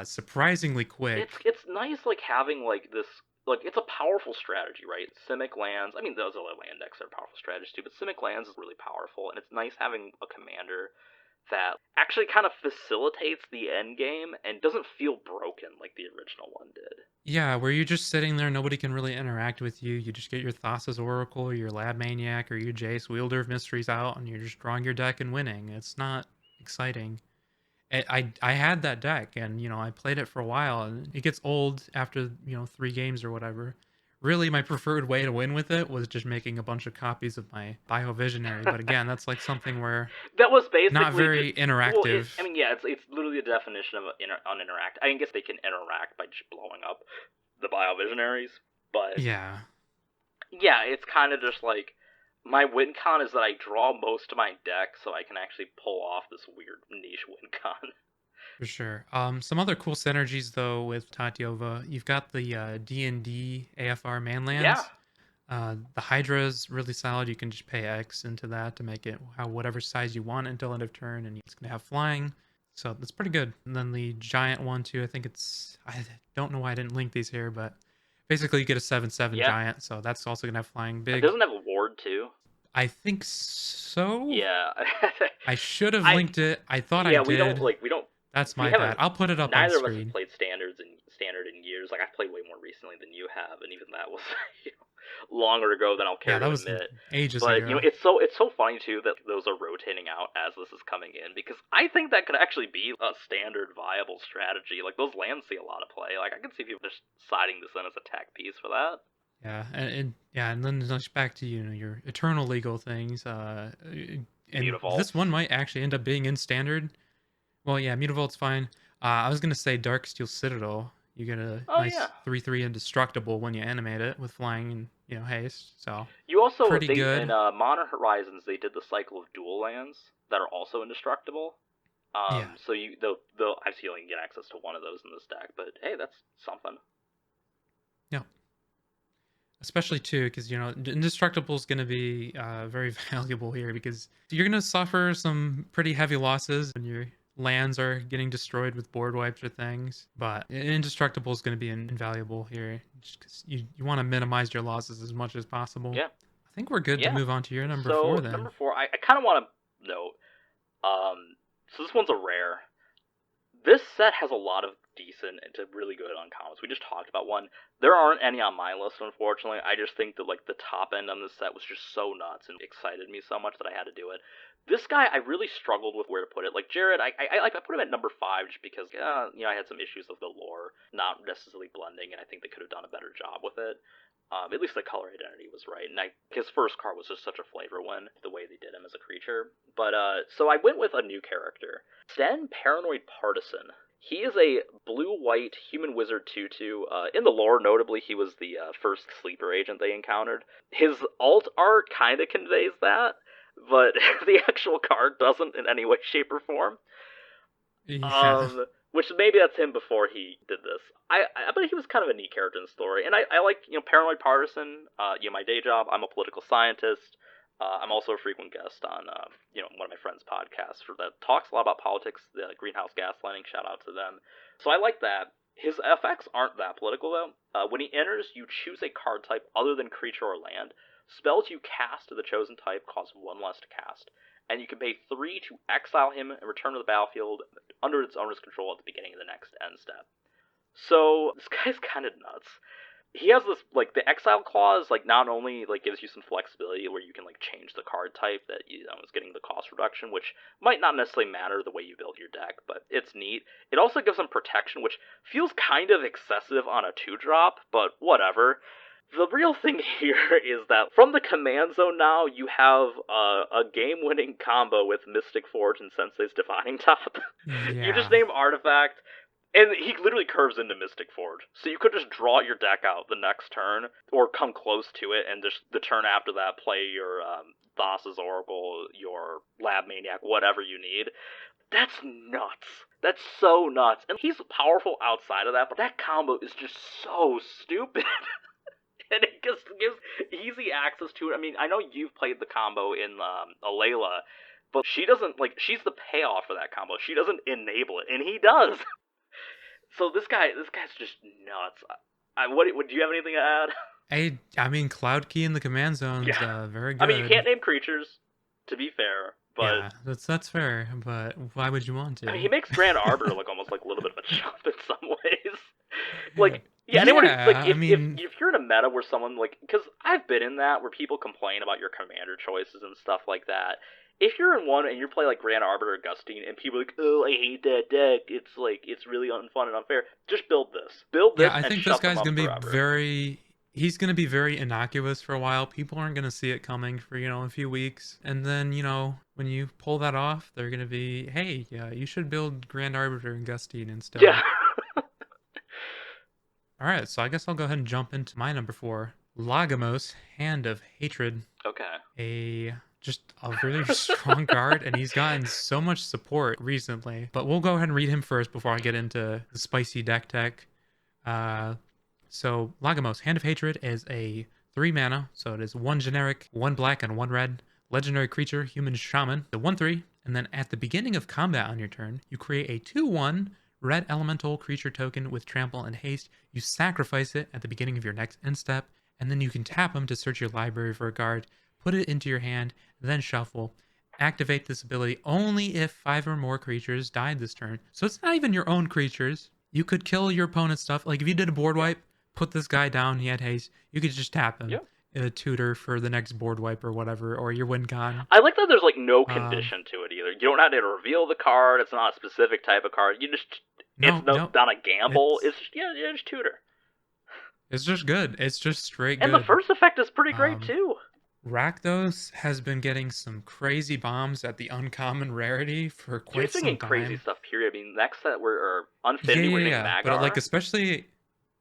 surprisingly it's quick. it's nice like having like this. Like it's a powerful strategy, right? Simic lands. I mean, those other land decks are powerful strategies too, but Simic lands is really powerful, and it's nice having a commander that actually kind of facilitates the end game and doesn't feel broken like the original one did. Yeah, where you're just sitting there, nobody can really interact with you. You just get your Thassa's Oracle, your Lab Maniac, or your Jace Wielder of Mysteries out, and you're just drawing your deck and winning. It's not exciting. I had that deck, and I played it for a while, and it gets old after 3 games or whatever. Really, my preferred way to win with it was just making a bunch of copies of my Biovisionary. But again, that's like something where That was not basically just very well, interactive. I mean, yeah, it's literally the definition of uninteract. I guess they can interact by just blowing up the biovisionaries, but Yeah, yeah, it's kind of just like my win con is that I draw most of my deck, so I can actually pull off this weird niche win con. for sure. Some other cool synergies though with Tatiova. You've got the D&D AFR Yeah, manlands. The Hydra is really solid. You can just pay X into that to make it whatever size you want until end of turn, and it's gonna have flying. So that's pretty good. And then the giant one too. I don't know why I didn't link these here, but basically you get a 7/7 yeah. giant. So that's also gonna have flying It big. doesn't have a ward too. I think so. Yeah. I should have I linked it. I thought I yeah, we don't did. like we don't That's we my bad. haven't I'll put it up on neither of us have screen. played standard in years. Like I've played way more recently than you have, and even that was longer ago than I'll Yeah, care that to was admit. ages But ago. it's so funny too that those are rotating out as this is coming in because I think that could actually be a standard viable strategy. Like those lands see a lot of play. Like I can see people just siding this in as a tech piece for that. Yeah, and yeah, and then just back to your eternal legal things. And this Mutavaults. one might actually end up being in standard. Well, yeah, Mutavault's fine. I was gonna say Darksteel Citadel. You get a Oh yeah. nice 3/3 indestructible when you animate it with flying and haste. So You also pretty they in good. Modern Horizons they did the cycle of dual lands that are also indestructible. Yeah, So they'll I see you only get access to one of those in this deck, but hey, that's something. yeah. Especially too, because indestructible is gonna be very valuable here because you're gonna suffer some pretty heavy losses when your lands are getting destroyed with board wipes or things. But indestructible is gonna be invaluable here just because you want to minimize your losses as much as possible. Yeah, I think we're good to yeah. move on to your number four So then. number four, I kind of want to note. So this one's a rare. This set has a lot of decent to really good uncommons. We just talked about one. There aren't any on my list, unfortunately. I just think that like the top end on this set was just so nuts and excited me so much that I had to do it. This guy, I really struggled with where to put it. Like Jared, I put him at number five just because I had some issues with the lore not necessarily blending, and I think they could have done a better job with it. At least the color identity was right, and his first card was just such a flavor win, the way they did him as a creature. But so I went with a new character, Sten Paranoid Partisan. He is a blue-white human wizard 2/2. In the lore, notably, he was the first sleeper agent they encountered. His alt art kind of conveys that, but the actual card doesn't in any way, shape, or form. Yeah. Which maybe that's him before he did this. But he was kind of a neat character in the story, and I like Paranoid Partisan. My day job, I'm a political scientist. I'm also a frequent guest on one of my friends' podcasts that talks a lot about politics, the greenhouse gas lighting. Shout out to them. So I like that. His effects aren't that political though. When he enters, you choose a card type other than creature or land. Spells you cast to the chosen type cost 1 less to cast, and you can pay 3 to exile him and return to the battlefield under its owner's control at the beginning of the next end step. So this guy's kind of nuts. He has this, like, the exile clause, like, not only, like, gives you some flexibility where you can, like, change the card type that, you know, is getting the cost reduction, which might not necessarily matter the way you build your deck, but it's neat. It also gives him protection, which feels kind of excessive on a 2-drop, but whatever. The real thing here is that from the command zone now, you have a game-winning combo with Mystic Forge and Sensei's Divining Top. Yeah. You just name Artifact, and he literally curves into Mystic Forge. So you could just draw your deck out the next turn, or come close to it, and just the turn after that play your Thassa's Oracle, your Lab Maniac, whatever you need. That's nuts. That's so nuts. And he's powerful outside of that, but that combo is just so stupid. And it just gives easy access to it. I mean, I know you've played the combo in Alayla, but she doesn't, like, she's the payoff for that combo. She doesn't enable it, and he does. So this guy's just nuts. What do you have anything to add? I mean, Cloud Key in the command zone is very good. I mean, you can't name creatures, to be fair, but yeah, that's fair. But why would you want to? I mean, he makes Grand Arbiter like almost like a little bit of a jump in some ways. Like, anyone, like, if you're in a meta where someone, like, because I've been in that where people complain about your commander choices and stuff like that. If you're in one and you play like Grand Arbiter or Gustine and people are like, oh, I hate that deck, it's like, it's really unfun and unfair, just build this. Yeah, I think this guy's gonna be he's gonna be very innocuous for a while. People aren't gonna see it coming for, you know, a few weeks, and then, you know, when you pull that off, they're gonna be, hey, yeah, you should build Grand Arbiter and Gustine instead. Yeah. All right, so I guess I'll go ahead and jump into my number 4, Lagomos, Hand of Hatred. Okay. Just a really strong card, and he's gotten so much support recently. But we'll go ahead and read him first before I get into the spicy deck tech. So Lagomos, Hand of Hatred is a 3 mana, so it is 1 generic, 1 black, and 1 red. Legendary creature, human shaman, the 1/3, and then at the beginning of combat on your turn, you create a 2/1 red elemental creature token with trample and haste. You sacrifice it at the beginning of your next end step, and then you can tap them to search your library for a card, put it into your hand, then shuffle. Activate this ability only if 5 or more creatures died this turn. So it's not even your own creatures. You could kill your opponent's stuff. Like if you did a board wipe, put this guy down, he had haste, you could just tap him. Yep. Tutor for the next board wipe or whatever, or your win con. I like that there's like no condition to it either. You don't have to reveal the card. It's not a specific type of card. You just it's not a gamble. It's just tutor. It's just good. It's just straight good. And the first effect is pretty great too. Rakdos has been getting some crazy bombs at the uncommon rarity for quite some time. Crazy stuff, period. I mean, next set we're Unfinity, we're getting Magar. But like especially,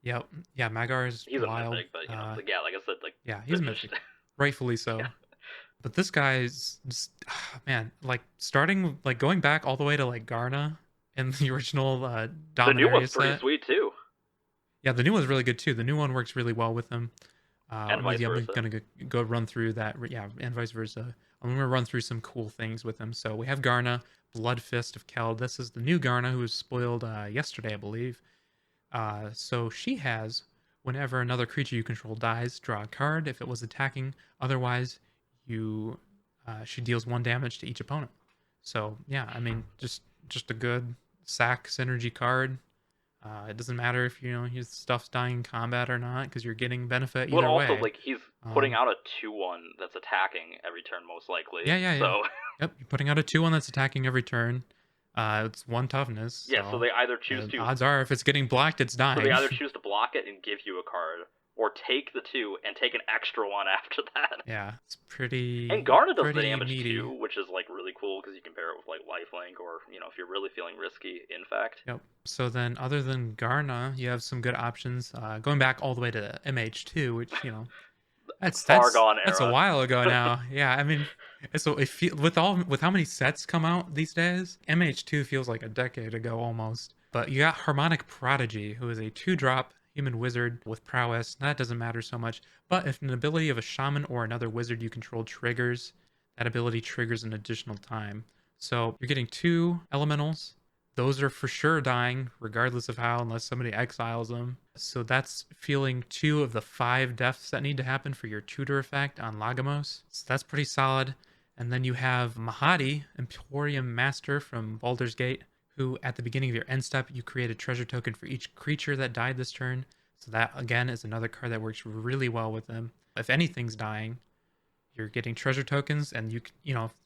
Magar is he's wild. A mythic, but you know, like I said, like he's a mythic, rightfully so. Yeah. But this guy's just, man, like starting, like going back all the way to like Garna and the original Dominaria set. The new one's pretty sweet too. Yeah, the new one's really good too. The new one works really well with them. And vice versa. I'm gonna go run through that. Yeah, and vice versa. I'm gonna run through some cool things with him. So we have Garna, Blood Fist of Keld. This is the new Garna who was spoiled yesterday, I believe. So she has, whenever another creature you control dies, draw a card if it was attacking. Otherwise, she deals 1 damage to each opponent. So yeah, I mean, just a good sack synergy card. It doesn't matter if his stuff's dying in combat or not, because you're getting benefit either way. But also, like, he's putting out a 2/1 that's attacking every turn, most likely. Yeah. So yep, you're putting out a 2/1 that's attacking every turn. It's 1 toughness. Yeah, so they either choose to. Odds are, if it's getting blocked, it's dying. So they either choose to block it and give you a card, or take the 2 and take an extra 1 after that. Yeah, it's pretty. And Garna does the damage meaty. too, which is like really cool because you can pair it with like Lifelink, or if you're really feeling risky. In fact. Yep. So then, other than Garna, you have some good options. Going back all the way to MH2, which that's gone era. That's a while ago now. Yeah, I mean, so with how many sets come out these days, MH2 feels like a decade ago almost. But you got Harmonic Prodigy, who is a 2-drop human wizard with prowess. That doesn't matter so much. But if an ability of a shaman or another wizard you control triggers, that ability triggers an additional time. So you're getting 2 elementals those are for sure dying, regardless of how, unless somebody exiles them. So that's feeling 2 of the 5 deaths that need to happen for your tutor effect on Lagamos. So that's pretty solid. And then you have Mahadi, Emporium Master from Baldur's Gate, who at the beginning of your end step, you create a treasure token for each creature that died this turn. So that, again, is another card that works really well with them. If anything's dying, you're getting treasure tokens, and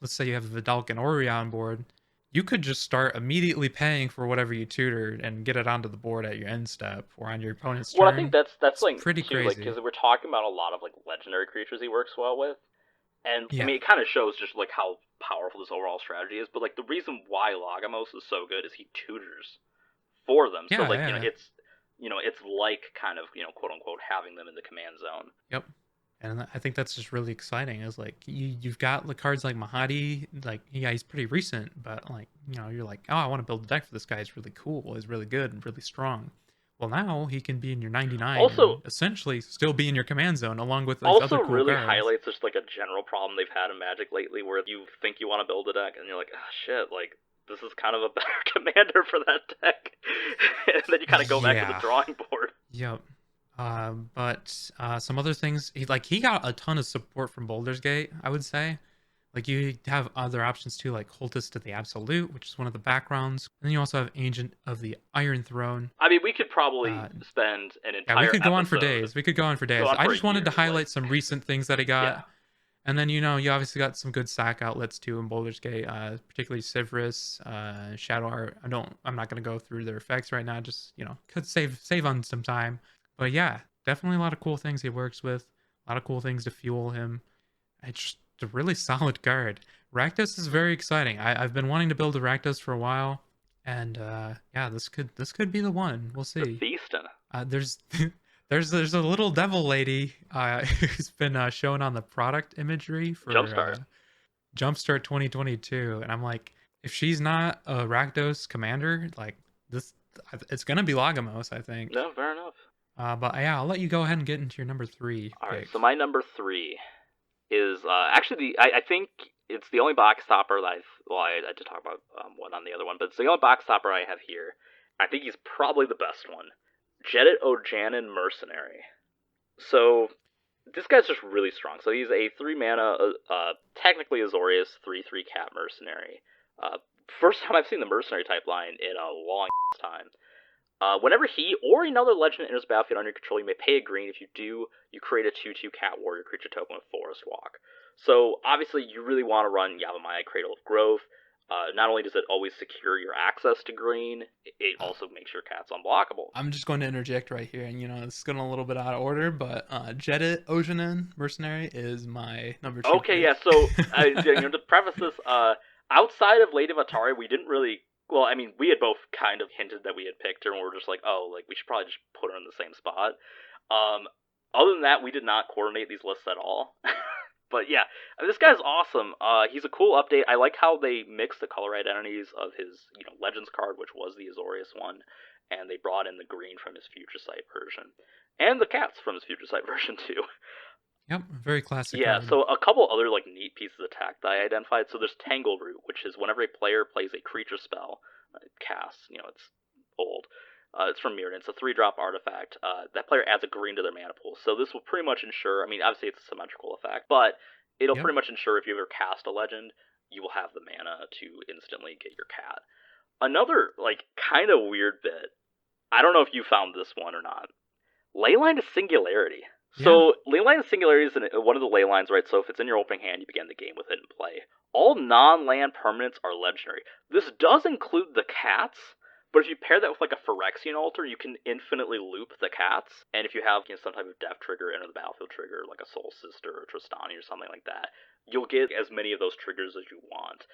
let's say you have Vidalk and Ori on board, you could just start immediately paying for whatever you tutored and get it onto the board at your end step or on your opponent's turn. Well, I think that's It's like pretty too, like, crazy. because we're talking about a lot of like legendary creatures he works well with, and I Yeah. mean it kind of shows just like how powerful this overall strategy is. But like the reason why Lagamos is so good is he tutors for them. So Yeah, like yeah. it's like kind of quote unquote having them in the command zone. Yep. And I think that's just really exciting. Is like you've got the cards like Mahadi, like yeah, he's pretty recent, but like you're like, oh, I want to build a deck for this guy. He's really cool. He's really good and really strong. Well, now he can be in your 99 Also, and essentially still be in your command zone along with these also other cool really cards. highlights just like a general problem they've had in Magic lately, where you think you want to build a deck and you're like, ah, shit, like this is kind of a better commander for that deck, and then you kind of go back to the Yeah. drawing board. Yep. But some other things, he got a ton of support from Baldur's Gate, I would say. Like you have other options too, like Cultist to the Absolute, which is one of the backgrounds. And then you also have Agent of the Iron Throne. I mean, we could probably Uh, spend an Yeah, entire we could go on for episode- days. We could go on for days. on I for just wanted to years, like- highlight some recent things that he got. Yeah. And then, you obviously got some good sack outlets too in Baldur's Gate, particularly Sivris, Shadow Art. I'm not going to go through their effects right now. Just, could save on some time. But yeah, definitely a lot of cool things he works with. A lot of cool things to fuel him. It's just a really solid card. Rakdos is very exciting. I've been wanting to build a Rakdos for a while. And yeah, this could be the one. We'll see. Feasting. There's there's a little devil lady who's been shown on the product imagery for Jumpstart 2022, and I'm like, if she's not a Rakdos commander, like this, it's gonna be Lagamos, I think. No, fair enough. But yeah, I'll let you go ahead and get into your number 3. All right, pick. so my number 3 is actually I think it's the only box topper that I did talk about one on the other one, but it's the only box topper I have here. I think he's probably the best one. Jedit Ojanen Mercenary. So this guy's just really strong. So he's a 3 mana, technically Azorius 3/3 cat mercenary. First time I've seen the mercenary type line in a long time. Whenever he or another legend enters the battlefield under your control, you may pay a green. If you do, you create a 2/2 cat warrior creature token with Forest Walk. So obviously you really want to run Yavimaya Cradle of Growth. Not only does it always secure your access to green, it also makes your cats unblockable. I'm just going to interject right here, and it's going a little bit out of order, but Jedit Ojanen Mercenary is my number 2. Okay, yeah. So to preface this, outside of Lady of Atari, we didn't really. Well, I mean, we had both kind of hinted that we had picked her, and we were just like, oh, like we should probably just put her in the same spot. Other than that, we did not coordinate these lists at all. But yeah, I mean, this guy's awesome. He's a cool update. I like how they mix the color identities of his, Legends card, which was the Azorius one, and they brought in the green from his Future Sight version, and the cats from his Future Sight version too. Yep, very classic. Yeah, card. so a couple other neat pieces of tech that I identified. So there's Tangleroot, which is whenever a player plays a creature spell, cast, it's old. It's from Mirrodin. It's a 3-drop artifact. That player adds a green to their mana pool. So this will pretty much ensure, I mean, obviously it's a symmetrical effect, but it'll pretty much ensure if you ever cast a legend, you will have the mana to instantly get your cat. Another, kind of weird bit, I don't know if you found this one or not. Leyline of Singularity. So, Leyline of Singularity is one of the ley lines, right? So if it's in your opening hand, you begin the game with it in play. All non-land permanents are legendary. This does include the cats, but if you pair that with a Phyrexian altar, you can infinitely loop the cats. And if you have some type of death trigger, enter the battlefield trigger, like a Soul Sister or Tristani or something like that, you'll get as many of those triggers as you want.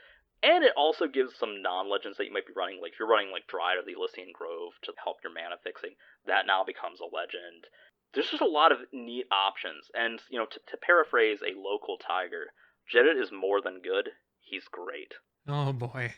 And it also gives some non-legends that you might be running, if you're running Dryad of the Elysian Grove to help your mana fixing, that now becomes a legend. There's just a lot of neat options, and to paraphrase a local tiger, Jedit is more than good. He's great. Oh boy.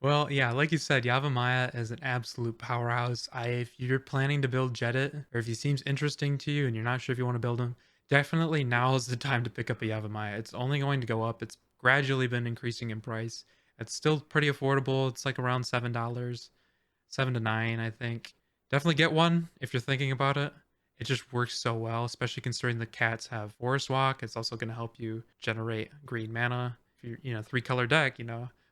Well, yeah, like you said, Yavimaya is an absolute powerhouse. If you're planning to build Jedit, or if he seems interesting to you and you're not sure if you want to build him, definitely now is the time to pick up a Yavimaya. It's only going to go up. It's gradually been increasing in price. It's still pretty affordable. It's like around $7, 7 to 9, I think. Definitely get one if you're thinking about it. It just works so well, especially considering the cats have Forest Walk. It's also going to help you generate green mana. If you're, 3-color deck,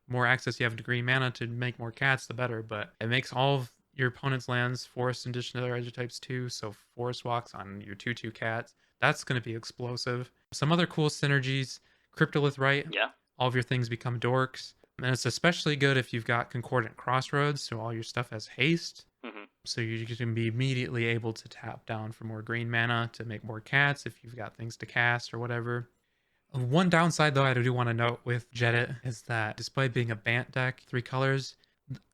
more access you have to green mana to make more cats, the better. But it makes all of your opponent's lands forest in addition to their archetypes too. So Forest Walks on your 2/2 cats. That's going to be explosive. Some other cool synergies. Cryptolith Right. Yeah. All of your things become dorks. And it's especially good if you've got Concordant Crossroads, so all your stuff has haste. Mm-hmm. So you can be immediately able to tap down for more green mana to make more cats if you've got things to cast or whatever. One downside, though, I do want to note with Jedit is that despite being a Bant deck, 3 colors,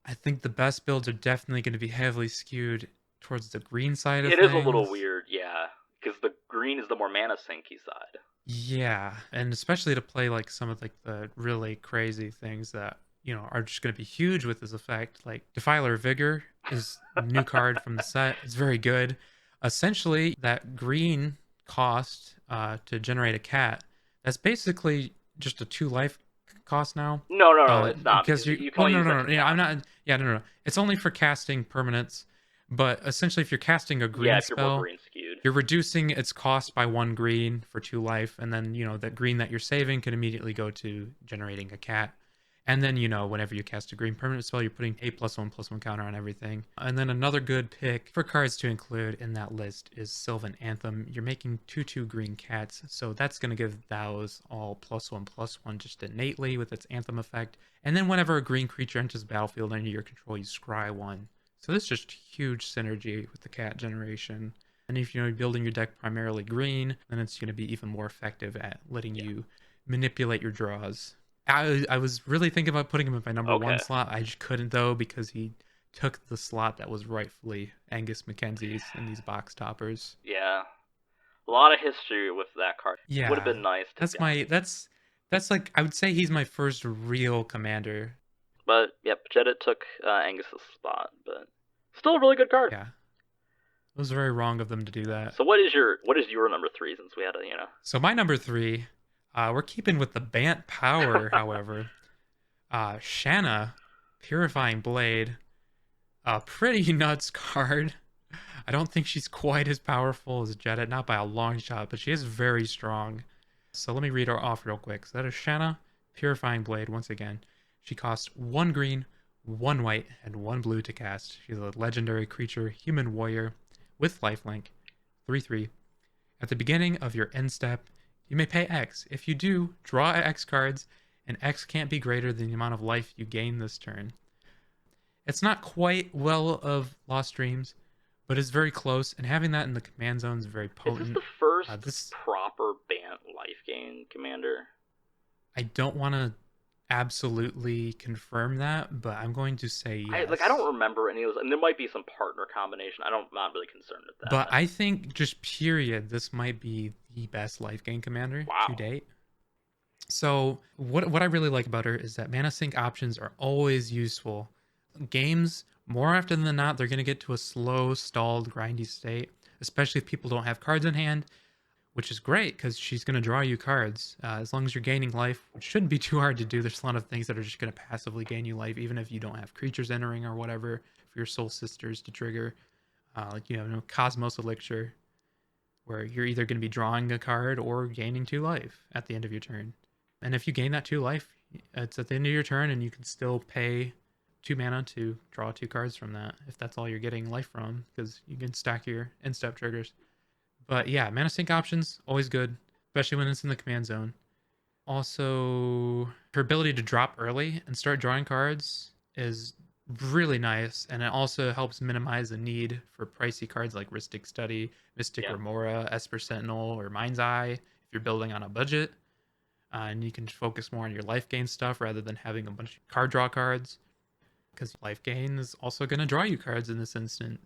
I think the best builds are definitely going to be heavily skewed towards the green side of things. It is a little weird, yeah, because the green is the more mana sinky side. Yeah, and especially to play like some of like the really crazy things that are just going to be huge with this effect. Like Defiler Vigor is a new card from the set. It's very good. Essentially, that green cost to generate a cat, that's basically just a 2 life cost now. No, it's not because you can only use that. Yeah, I'm not. Yeah, no. It's only for casting permanents. But essentially, if you're casting a green if you're spell, more green skewed, you're reducing its cost by 1 green for 2 life, and then that green that you're saving can immediately go to generating a cat. And then whenever you cast a green permanent spell, you're putting a +1/+1 counter on everything. And then another good pick for cards to include in that list is Sylvan Anthem. You're making 2/2 green cats, so that's going to give those all +1/+1 just innately with its Anthem effect. And then whenever a green creature enters the battlefield under your control, you scry 1. So this is just huge synergy with the cat generation. And if you're building your deck primarily green, then it's going to be even more effective at letting you manipulate your draws. I was really thinking about putting him in my number 1 slot. I just couldn't, though, because he took the slot that was rightfully Angus Mackenzie's in these box toppers. Yeah. A lot of history with that card. Yeah. Would have been nice to that's like, I would say he's my first real commander. But, yep, Jedit took Angus's spot, but still a really good card. Yeah. It was very wrong of them to do that. So what is your number 3, since we had a, So my number 3, we're keeping with the Bant power, however. Shanna, Purifying Blade, a pretty nuts card. I don't think she's quite as powerful as Jedit, not by a long shot, but she is very strong. So let me read her off real quick. So that is Shanna, Purifying Blade, once again. She costs 1 green, 1 white, and 1 blue to cast. She's a legendary creature, human warrior, with lifelink, 3/3. At the beginning of your end step, you may pay X. If you do, draw X cards, and X can't be greater than the amount of life you gain this turn. It's not quite Well of Lost Dreams, but it's very close, and having that in the command zone is very potent. Is this the first proper Bant life gain commander? I don't want to absolutely confirm that, but I'm going to say yes. I don't remember any of those, and there might be some partner combination. I'm not really concerned with that. But I think just period, this might be the best life gain commander to date. So what I really like about her is that mana sink options are always useful. Games, more often than not, they're going to get to a slow, stalled, grindy state, especially if people don't have cards in hand, which is great because she's going to draw you cards. As long as you're gaining life, which shouldn't be too hard to do. There's a lot of things that are just going to passively gain you life, even if you don't have creatures entering or whatever, for your Soul Sisters to trigger. Cosmos Elixir, where you're either going to be drawing a card or gaining 2 life at the end of your turn. And if you gain that 2 life, it's at the end of your turn, and you can still pay 2 mana to draw 2 cards from that, if that's all you're getting life from, because you can stack your end step triggers. But yeah, mana sink options, always good, especially when it's in the command zone. Also, her ability to drop early and start drawing cards is really nice, and it also helps minimize the need for pricey cards like Rhystic Study, Mystic Remora, Esper Sentinel, or Mind's Eye if you're building on a budget. And you can focus more on your life gain stuff rather than having a bunch of card draw cards, because life gain is also going to draw you cards in this instant.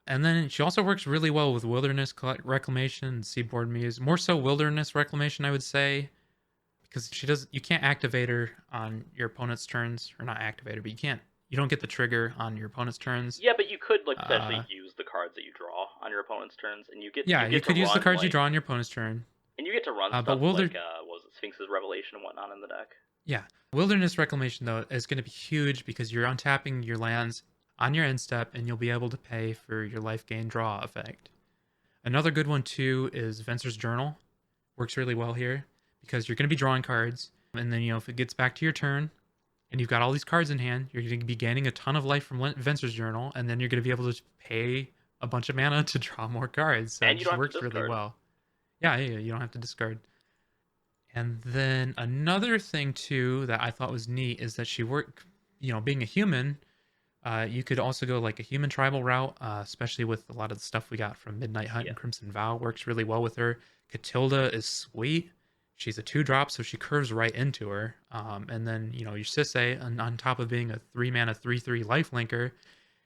And then she also works really well with Wilderness Reclamation and Seaboard Muse. More so Wilderness Reclamation, I would say, because you can't activate her on your opponent's turns, or not activate her, but you don't get the trigger on your opponent's turns. Yeah, but you could potentially use the cards that you draw on your opponent's turns, and you could use the cards you draw on your opponent's turn. And you get to run stuff like Sphinx's Revelation and whatnot in the deck. Yeah. Wilderness Reclamation, though, is going to be huge because you're untapping your lands on your end step and you'll be able to pay for your life gain draw effect. Another good one, too, is Venser's Journal. Works really well here because you're going to be drawing cards. And then, if it gets back to your turn and you've got all these cards in hand, you're going to be gaining a ton of life from Venser's Journal. And then you're going to be able to pay a bunch of mana to draw more cards. So it And you just don't have to works really discard. well. Yeah, you don't have to discard. And then another thing too that I thought was neat is that she worked, being a human, you could also go like a human tribal route, especially with a lot of the stuff we got from Midnight Hunt Yeah. and Crimson Vow works really well with her. Catilda is sweet. She's a 2-drop, so she curves right into her. And then, your Sisay, on top of being a 3-mana 3/3 lifelinker,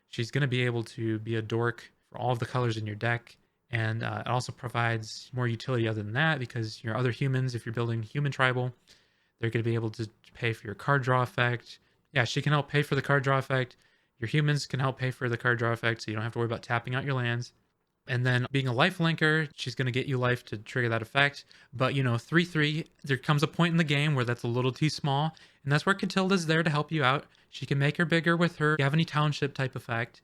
she's going to be able to be a dork for all of the colors in your deck. And it also provides more utility other than that because your other humans, if you're building human tribal, they're going to be able to pay for your card draw effect. Yeah, she can help pay for the card draw effect. Your humans can help pay for the card draw effect, so you don't have to worry about tapping out your lands. And then being a life linker, she's going to get you life to trigger that effect. But 3/3, there comes a point in the game where that's a little too small, and that's where Catilda's there to help you out. She can make her bigger with her Gavany Township type effect.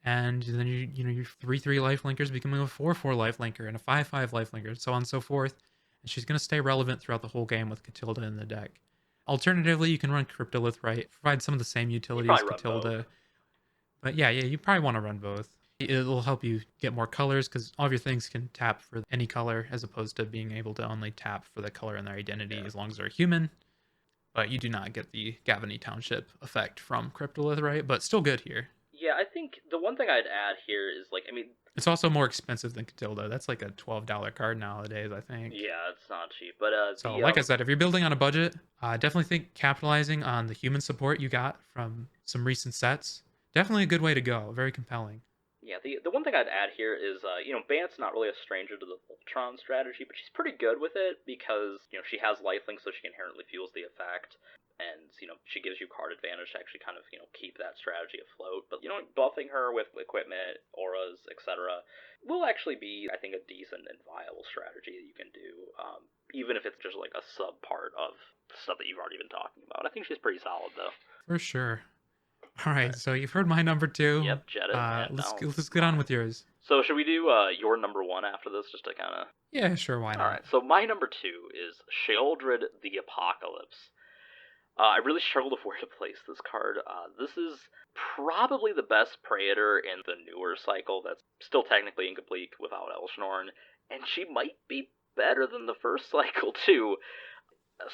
And then your 3/3 life linkers becoming a 4/4 life linker and a 5/5 life linker, and so on and so forth. And she's going to stay relevant throughout the whole game with Catilda in the deck. Alternatively, you can run Cryptolith, right? Provide some of the same You utility as probably run both. Catilda. But yeah, you probably want to run both. It'll help you get more colors because all of your things can tap for any color as opposed to being able to only tap for the color in their identity Yeah. as long as they're human. But you do not get the Gavany Township effect from Cryptolith, right? But still good here. Yeah, I think the one thing I'd add here is like, I mean, It's also more expensive than Catilda. That's like a $12 card nowadays, I think. yeah, it's not cheap, but So, like I said, if you're building on a budget, definitely think capitalizing on the human support you got from some recent sets. Definitely a good way to go. Very compelling. yeah, the one thing I'd add here is, Bant's not really a stranger to the Voltron strategy, but she's pretty good with it because, she has lifelink, so she inherently fuels the effect, and, she gives you card advantage to actually kind of, keep that strategy afloat. But, buffing her with equipment, auras, etc., will actually be, I think, a decent and viable strategy that you can do, even if it's just like a sub part of stuff that you've already been talking about. I think she's pretty solid, though. For sure. All All right, right. so you've heard my number two. Yep, Jedit, and Let's now let's get on mine. with yours. So should we do your number one after this, just to kind of? Yeah, sure, why All not? right. So my number two is Sheoldred the Apocalypse. I really struggled with where to place this card. This is probably the best Praetor in the newer cycle that's still technically incomplete without Elshnorn, and she might be better than the first cycle too.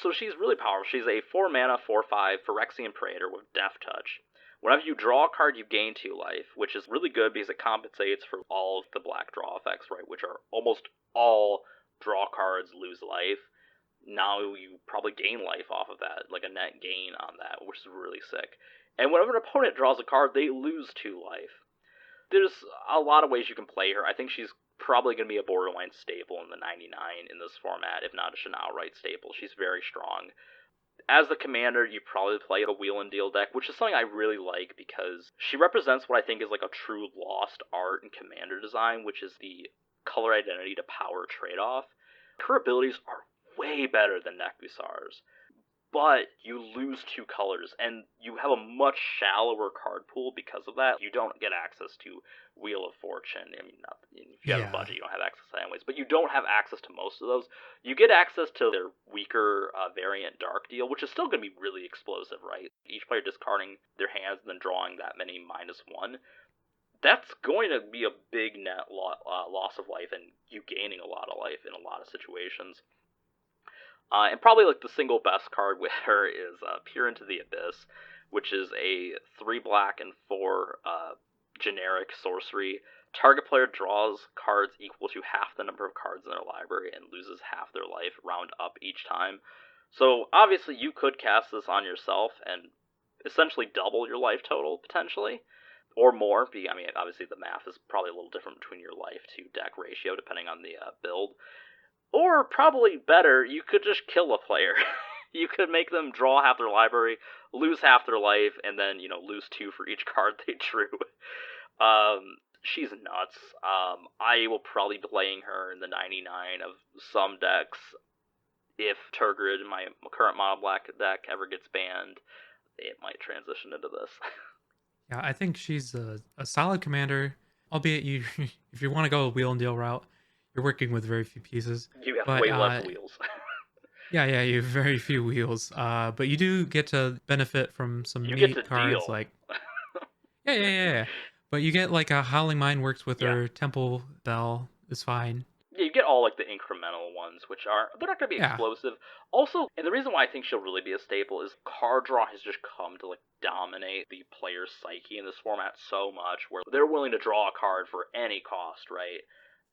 So she's really powerful. She's a 4 mana, 4/5 Phyrexian Praetor with Death Touch. Whenever you draw a card, you gain 2 life, which is really good because it compensates for all of the black draw effects, right? Which are almost all draw cards lose life. Now you probably gain life off of that, like a net gain on that, which is really sick. And whenever an opponent draws a card, they lose 2 life. There's a lot of ways you can play her. I think she's probably going to be a borderline staple in the 99 in this format, if not an outright staple. She's very strong. As the commander, you probably play a wheel and deal deck, which is something I really like because she represents what I think is like a true lost art in commander design, which is the color identity to power trade-off. Her abilities are way better than Nekusar's, but you lose 2 colors, and you have a much shallower card pool because of that. You don't get access to Wheel of Fortune. I mean, if you have a Yeah. budget, you don't have access to anyways, but you don't have access to most of those. You get access to their weaker variant Dark Deal, which is still going to be really explosive, right? Each player discarding their hands and then drawing that many -1. That's going to be a big net loss of life, and you gaining a lot of life in a lot of situations. And probably like the single best card with her is Peer into the Abyss, which is a 3 black and 4 generic sorcery. Target player draws cards equal to half the number of cards in their library and loses half their life, round up each time. So obviously you could cast this on yourself and essentially double your life total potentially, or more. I mean, obviously the math is probably a little different between your life to deck ratio depending on the build. Or, probably better, you could just kill a player. You could make them draw half their library, lose half their life, and then, lose 2 for each card they drew. She's nuts. I will probably be playing her in the 99 of some decks. if Turgid, my current mono black deck, ever gets banned, it might transition into this. Yeah, I think she's a solid commander, albeit you if you want to go a wheel and deal route, you're working with very few pieces. You have But way less wheels. yeah, you have very few wheels. But you do get to benefit from some You get neat to cards deal. like yeah. But you get like a Howling Mine works with her, Temple Bell is fine. Yeah, you get all like the incremental ones, which they're not gonna be Yeah. explosive. Also, and the reason why I think she'll really be a staple is card draw has just come to like dominate the player's psyche in this format so much, where they're willing to draw a card for any cost, right?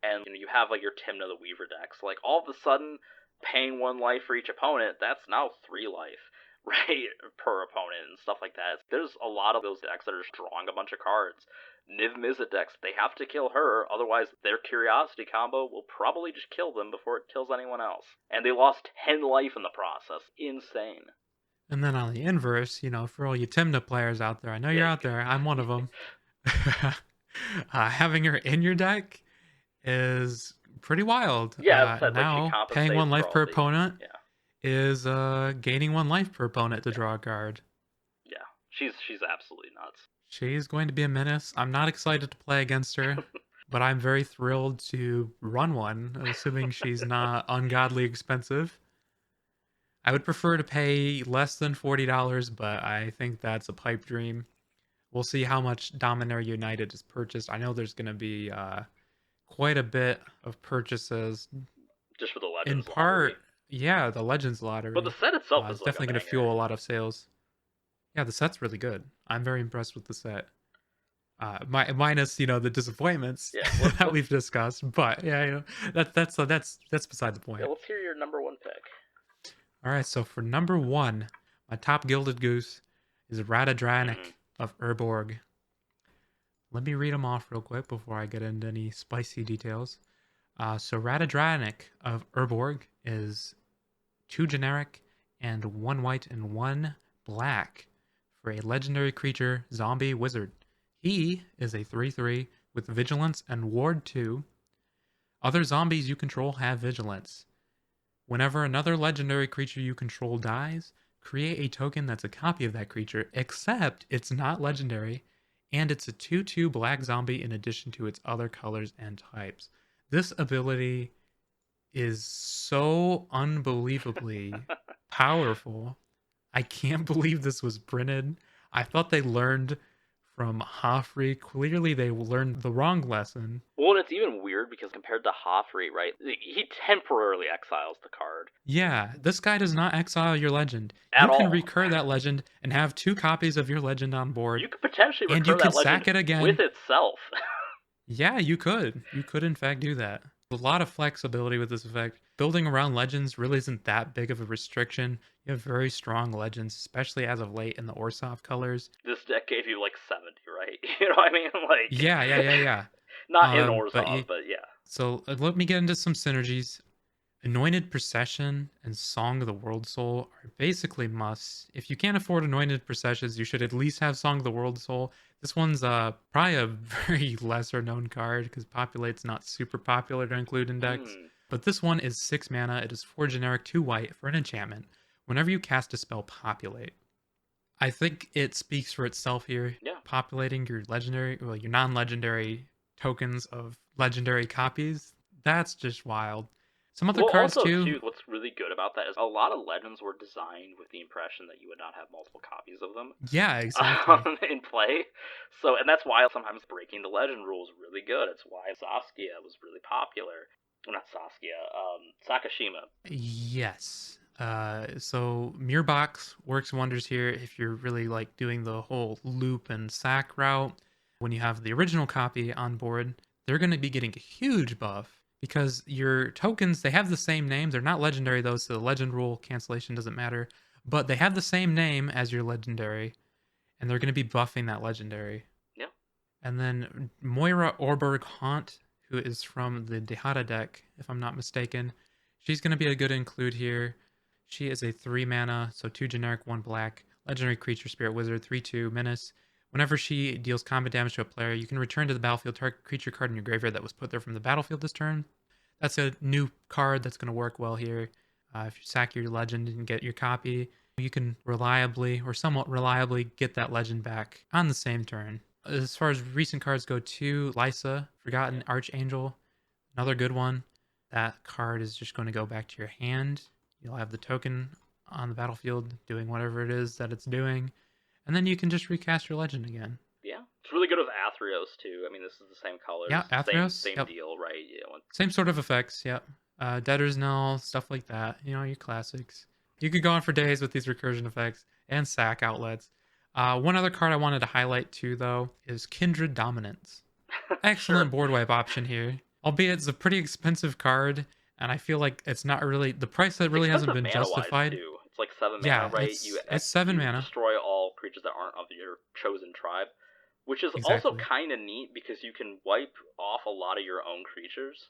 And you have like your Timna the Weaver decks, like all of a sudden paying 1 life for each opponent, that's now 3 life, right, per opponent and stuff like that. There's a lot of those decks that are just drawing a bunch of cards. Niv Mizzet decks, they have to kill her, otherwise their Curiosity combo will probably just kill them before it kills anyone else. And they lost 10 life in the process. Insane. And then on the inverse, for all you Timna players out there, I know you're out there, I'm one of them. Having her in your deck is pretty wild. Yeah, now like paying 1 life per opponent yeah. is gaining 1 life per opponent to draw a card. Yeah, she's absolutely nuts. She's going to be a menace. I'm not excited to play against her, but I'm very thrilled to run one, assuming she's not ungodly expensive. I would prefer to pay less than $40, but I think that's a pipe dream. We'll see how much Dominaria United is purchased. I know there's going to be quite a bit of purchases. Just for the Legends in part, lottery. Yeah, the Legends lottery. But the set itself is definitely going to fuel a lot of sales. Yeah, the set's really good. I'm very impressed with the set. Minus, the disappointments that we've discussed. But yeah, that's beside the point. Yeah, let's hear your number 1 pick. All right, so for number 1, my top Gilded Goose is Radadranik of Urborg. Let me read them off real quick before I get into any spicy details. So Radadranik of Urborg is 2 generic and 1 white and 1 black for a legendary creature zombie wizard. He is a 3/3 with vigilance and ward 2. Other zombies you control have vigilance. Whenever another legendary creature you control dies, create a token that's a copy of that creature, except it's not legendary, and it's a 2/2 black zombie in addition to its other colors and types. This ability is so unbelievably powerful. I can't believe this was printed. I thought they learned from Hoffrey. Clearly they learned the wrong lesson. Well, and it's even weird because compared to Hoffrey, right, he temporarily exiles the card. Yeah, this guy does not exile your legend. You can recur that legend and have 2 copies of your legend on board. You could potentially recur and you that can legend sack it again with itself. Yeah, you could. You could in fact do that. A lot of flexibility with this effect. Building around legends really isn't that big of a restriction. You have very strong legends, especially as of late in the Orsov colors. This deck gave you like 70, right? You know what I mean? Like Yeah. Not in Orzhov, but yeah. So let me get into some synergies. Anointed Procession and Song of the World Soul are basically musts. If you can't afford Anointed Processions, you should at least have Song of the World Soul. This one's probably a very lesser known card because Populate's not super popular to include in decks. But this one is 6 mana. It is 4 generic, 2 white for an enchantment. Whenever you cast a spell, Populate. I think it speaks for itself here. Yeah. Populating your your non-legendary tokens of legendary copies. That's just wild. Some other cards also, too. What's really good about that is a lot of legends were designed with the impression that you would not have multiple copies of them. Yeah, exactly. In play. So, and that's why sometimes breaking the legend rule is really good. It's why Saskia was really popular. Well, not Saskia, Sakashima. Yes. So Mirbox works wonders here if you're really like doing the whole loop and sack route. When you have the original copy on board, they're going to be getting a huge buff because your tokens, they have the same name. They're not legendary though, so the legend rule cancellation doesn't matter. But they have the same name as your legendary, and they're going to be buffing that legendary. Yeah. And then Moira Orberg Haunt, who is from the Dehada deck, if I'm not mistaken. She's going to be a good include here. She is a 3 mana, so 2 generic, 1 black, legendary creature, spirit wizard, 3/2 menace. Whenever she deals combat damage to a player, you can return to the battlefield target creature card in your graveyard that was put there from the battlefield this turn. That's a new card that's going to work well here. If you sack your legend and get your copy, you can reliably or somewhat reliably get that legend back on the same turn. As far as recent cards go, too, Lysa, Yeah. Forgotten Archangel, another good one. That card is just going to go back to your hand. You'll have the token on the battlefield doing whatever it is that it's doing, and then you can just recast your legend again. Yeah. It's really good with Athreos too. I mean, this is the same Yeah, colors, same Athreos, same yep. deal, right? You know, Same sort of effects, yep. Debtor's Knell, stuff like that. Your classics. You could go on for days with these recursion effects and sack outlets. One other card I wanted to highlight too, though, is Kindred Dominance. sure. Excellent board wipe option here. Albeit it's a pretty expensive card, and I feel like it's not really the price that It's really hasn't expensive been mana wise justified. too. It's like 7 mana, Yeah, right? it's 7 mana. Destroy all creatures that aren't of your chosen tribe, which is also Exactly. kind of neat because you can wipe off a lot of your own creatures,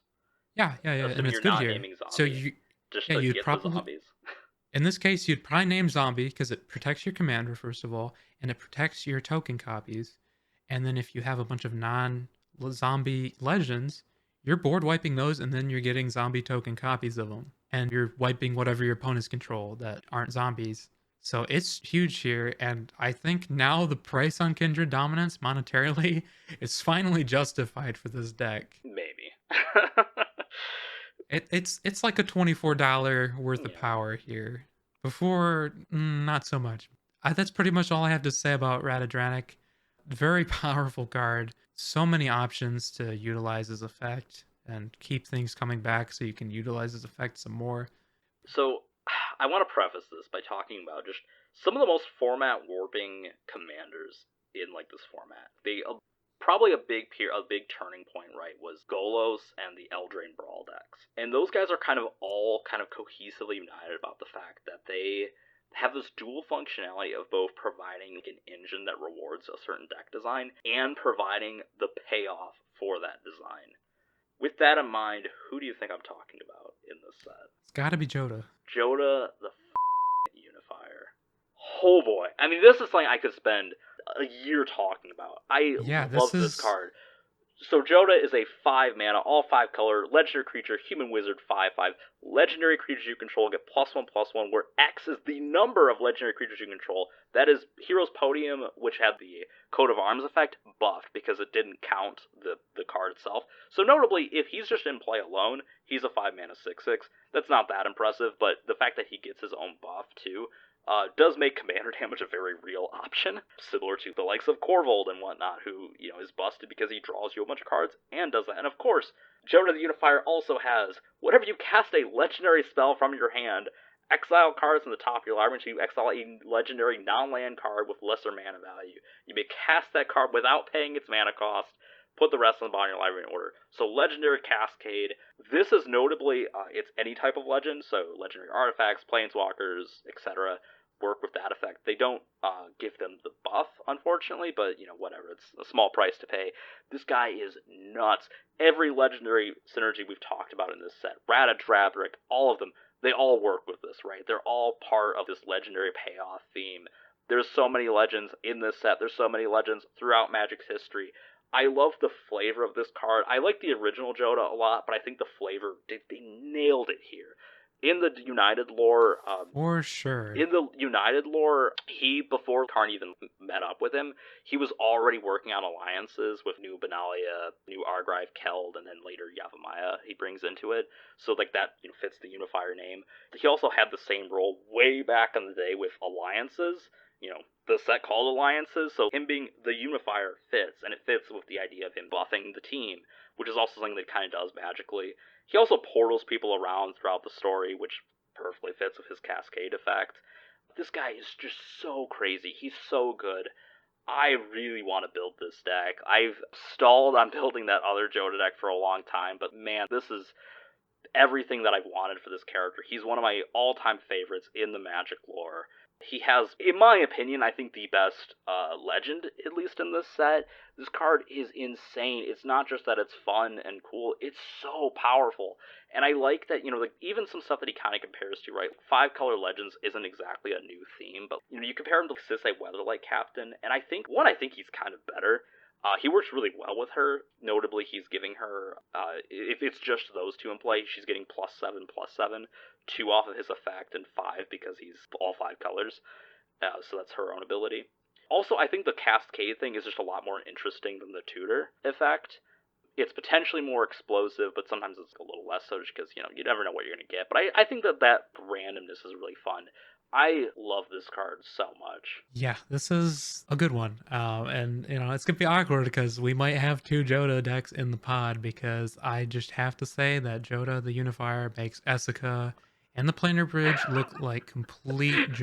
Yeah, and assuming it's you're good not here. naming So zombie, just yeah, to you'd get the probably zombies. in this case you'd probably name zombie because it protects your commander first of all, and it protects your token copies. And then if you have a bunch of non-zombie legends, you're board wiping those, and then you're getting zombie token copies of them, and you're wiping whatever your opponents control that aren't zombies. So it's huge here, and I think now the price on Kindred Dominance monetarily is finally justified for this deck. Maybe. It's like a $24 worth of Yeah. power here. Before, not so much. That's pretty much all I have to say about Ratadranik. Very powerful card. So many options to utilize his effect and keep things coming back so you can utilize his effect some more. So, I want to preface this by talking about just some of the most format warping commanders in like this format. Probably a big turning point, right, was Golos and the Eldraine Brawl decks. And those guys are kind of all kind of cohesively united about the fact that they have this dual functionality of both providing an engine that rewards a certain deck design and providing the payoff for that design. With that in mind, who do you think I'm talking about in this set? It's gotta be Joda. Joda the Unifier. Oh boy. I mean, this is something I could spend a year talking about. I Yeah, love this this is card. So Joda is a 5 mana, all 5 color, legendary creature, human wizard, 5/5. Legendary creatures you control get +1/+1, where X is the number of legendary creatures you control. That is Hero's Podium, which had the coat of arms effect, buffed because it didn't count the card itself. So notably, if he's just in play alone, he's a 5 mana 6/6. That's not that impressive, but the fact that he gets his own buff too does make commander damage a very real option, similar to the likes of Corvold and whatnot, who, is busted because he draws you a bunch of cards and does that. And of course, Joda the Unifier also has, whenever you cast a legendary spell from your hand, exile cards in the top of your library until you exile a legendary non-land card with lesser mana value. You may cast that card without paying its mana cost, put the rest on the bottom of your library in order. So Legendary Cascade, this is notably, it's any type of legend, so legendary artifacts, planeswalkers, etc., work with that effect. They don't give them the buff, unfortunately, but whatever. It's a small price to pay. This guy is nuts. Every legendary synergy we've talked about in this set, Ratadrabrik, all of them, they all work with this, right? They're all part of this legendary payoff theme. There's so many legends in this set. There's so many legends throughout Magic's history. I love the flavor of this card. I like the original Joda a lot, but I think the flavor, they nailed it here. In the United lore, for sure. before Karn even met up with him, he was already working on alliances with New Benalia, New Argive Keld, and then later Yavimaya he brings into it. So like that fits the Unifier name. He also had the same role way back in the day with alliances. The set called Alliances, so him being the Unifier fits, and it fits with the idea of him buffing the team, which is also something that kind of does magically. He also portals people around throughout the story, which perfectly fits with his Cascade effect. This guy is just so crazy. He's so good. I really want to build this deck. I've stalled on building that other Joda deck for a long time, but man, this is everything that I've wanted for this character. He's one of my all-time favorites in the Magic lore. He has, in my opinion, I think the best legend, at least in this set. This card is insane. It's not just that it's fun and cool, it's so powerful. And I like that, even some stuff that he kind of compares to, right? 5-color legends isn't exactly a new theme, but, you compare him to Sisay Weatherlight Captain, and I think he's kind of better. He works really well with her. Notably, he's giving her, if it's just those two in play, she's getting +7/+7, 2 off of his effect, and 5 because he's all 5 colors. So that's her own ability. Also, I think the Cascade thing is just a lot more interesting than the Tutor effect. It's potentially more explosive, but sometimes it's a little less so just because, you never know what you're going to get. But I think that randomness is really fun. I love this card so much. Yeah, this is a good one. And it's gonna be awkward because we might have two Joda decks in the pod because I just have to say that Joda the Unifier makes Essica and the Planar Bridge look like complete jokes.